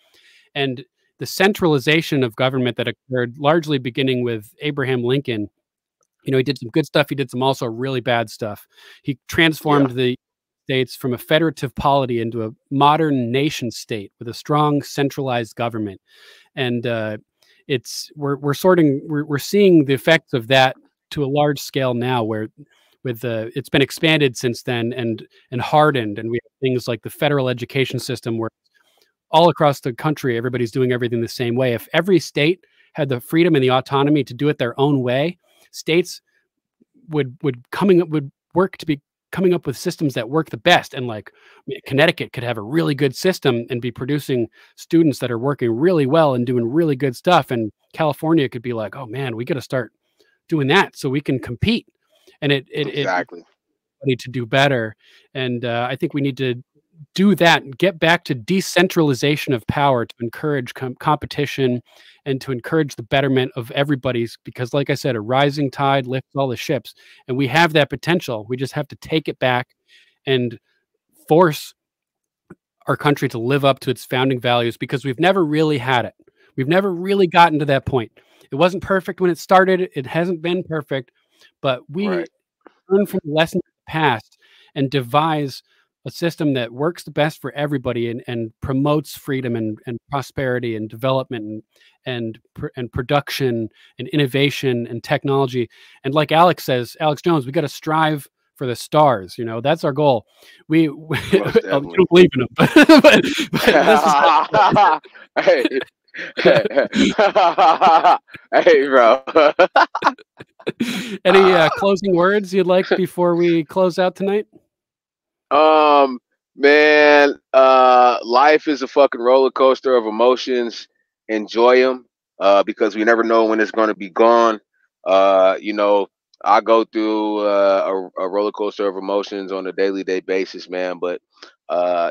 And the centralization of government that occurred largely beginning with Abraham Lincoln, you know, he did some good stuff. He did some also really bad stuff. He transformed the states from a federative polity into a modern nation state with a strong centralized government. And we're seeing the effects of that to a large scale now, where it's been expanded since then and hardened, and we have things like the federal education system where all across the country everybody's doing everything the same way. If every state had the freedom and the autonomy to do it their own way, states would work to be coming up with systems that work the best. And like Connecticut could have a really good system and be producing students that are working really well and doing really good stuff, and California could be like, oh man, we got to start doing that so we can compete. And it need to do better. And I think we need to do that and get back to decentralization of power to encourage competition and to encourage the betterment of everybody's, because like I said, a rising tide lifts all the ships, and we have that potential. We just have to take it back and force our country to live up to its founding values, because we've never really had it. We've never really gotten to that point. It wasn't perfect when it started. It hasn't been perfect, but we learn from the lessons of the past and devise a system that works the best for everybody and promotes freedom and prosperity and development and production and innovation and technology. And like Alex Jones, we got to strive for the stars. You know, that's our goal. We don't believe in them, but this is hey, bro. Any closing words you'd like before we close out tonight? Man, life is a fucking roller coaster of emotions. Enjoy them, because we never know when it's going to be gone. You know, I go through a roller coaster of emotions on a daily basis, man. But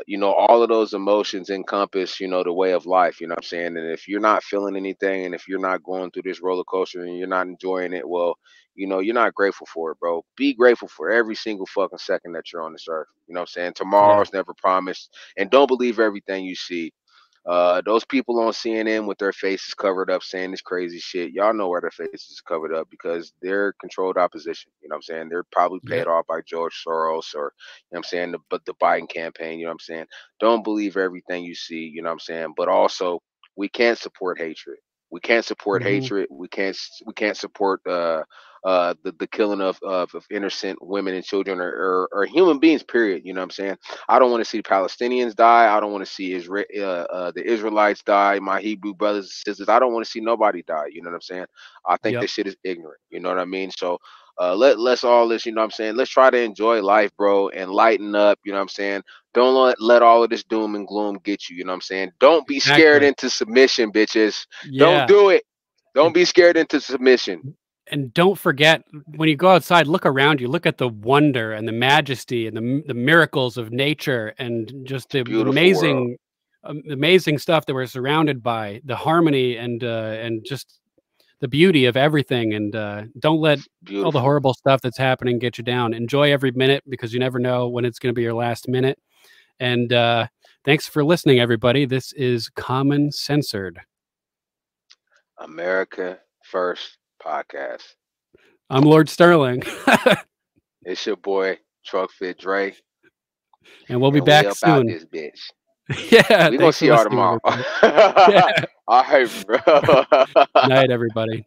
you know, all of those emotions encompass, you know, the way of life. You know what I'm saying? And if you're not feeling anything, and if you're not going through this roller coaster and you're not enjoying it, well, you know, you're not grateful for it, bro. Be grateful for every single fucking second that you're on this earth. You know what I'm saying? Tomorrow's never promised, and don't believe everything you see. Those people on CNN with their faces covered up saying this crazy shit, y'all know where their faces are covered up because they're controlled opposition. You know what I'm saying? They're probably paid off by George Soros or, you know what I'm saying, the Biden campaign. You know what I'm saying? Don't believe everything you see. You know what I'm saying? But also, we can't support hatred. We can't support hatred. We can't support the killing of innocent women and children or human beings. Period. You know what I'm saying? I don't want to see Palestinians die. I don't want to see the Israelites die. My Hebrew brothers and sisters. I don't want to see nobody die. You know what I'm saying? I think this shit is ignorant. You know what I mean? So let's all this. You know what I'm saying? Let's try to enjoy life, bro, and lighten up. You know what I'm saying? Don't let all of this doom and gloom get you. You know what I'm saying? Don't be scared into submission, bitches. Don't do it. Don't be scared into submission. And don't forget, when you go outside, look around you, look at the wonder and the majesty and the miracles of nature and just the amazing stuff that we're surrounded by, the harmony and just the beauty of everything. And don't let all the horrible stuff that's happening get you down. Enjoy every minute because you never know when it's going to be your last minute. And thanks for listening, everybody. This is Common Censored. America First Podcast. I'm Lord Stirling. It's your boy Truck Fit Dre, and we'll be back up soon. Out this bitch. Yeah, we gonna see y'all tomorrow. Yeah. All right, bro. Good night, everybody.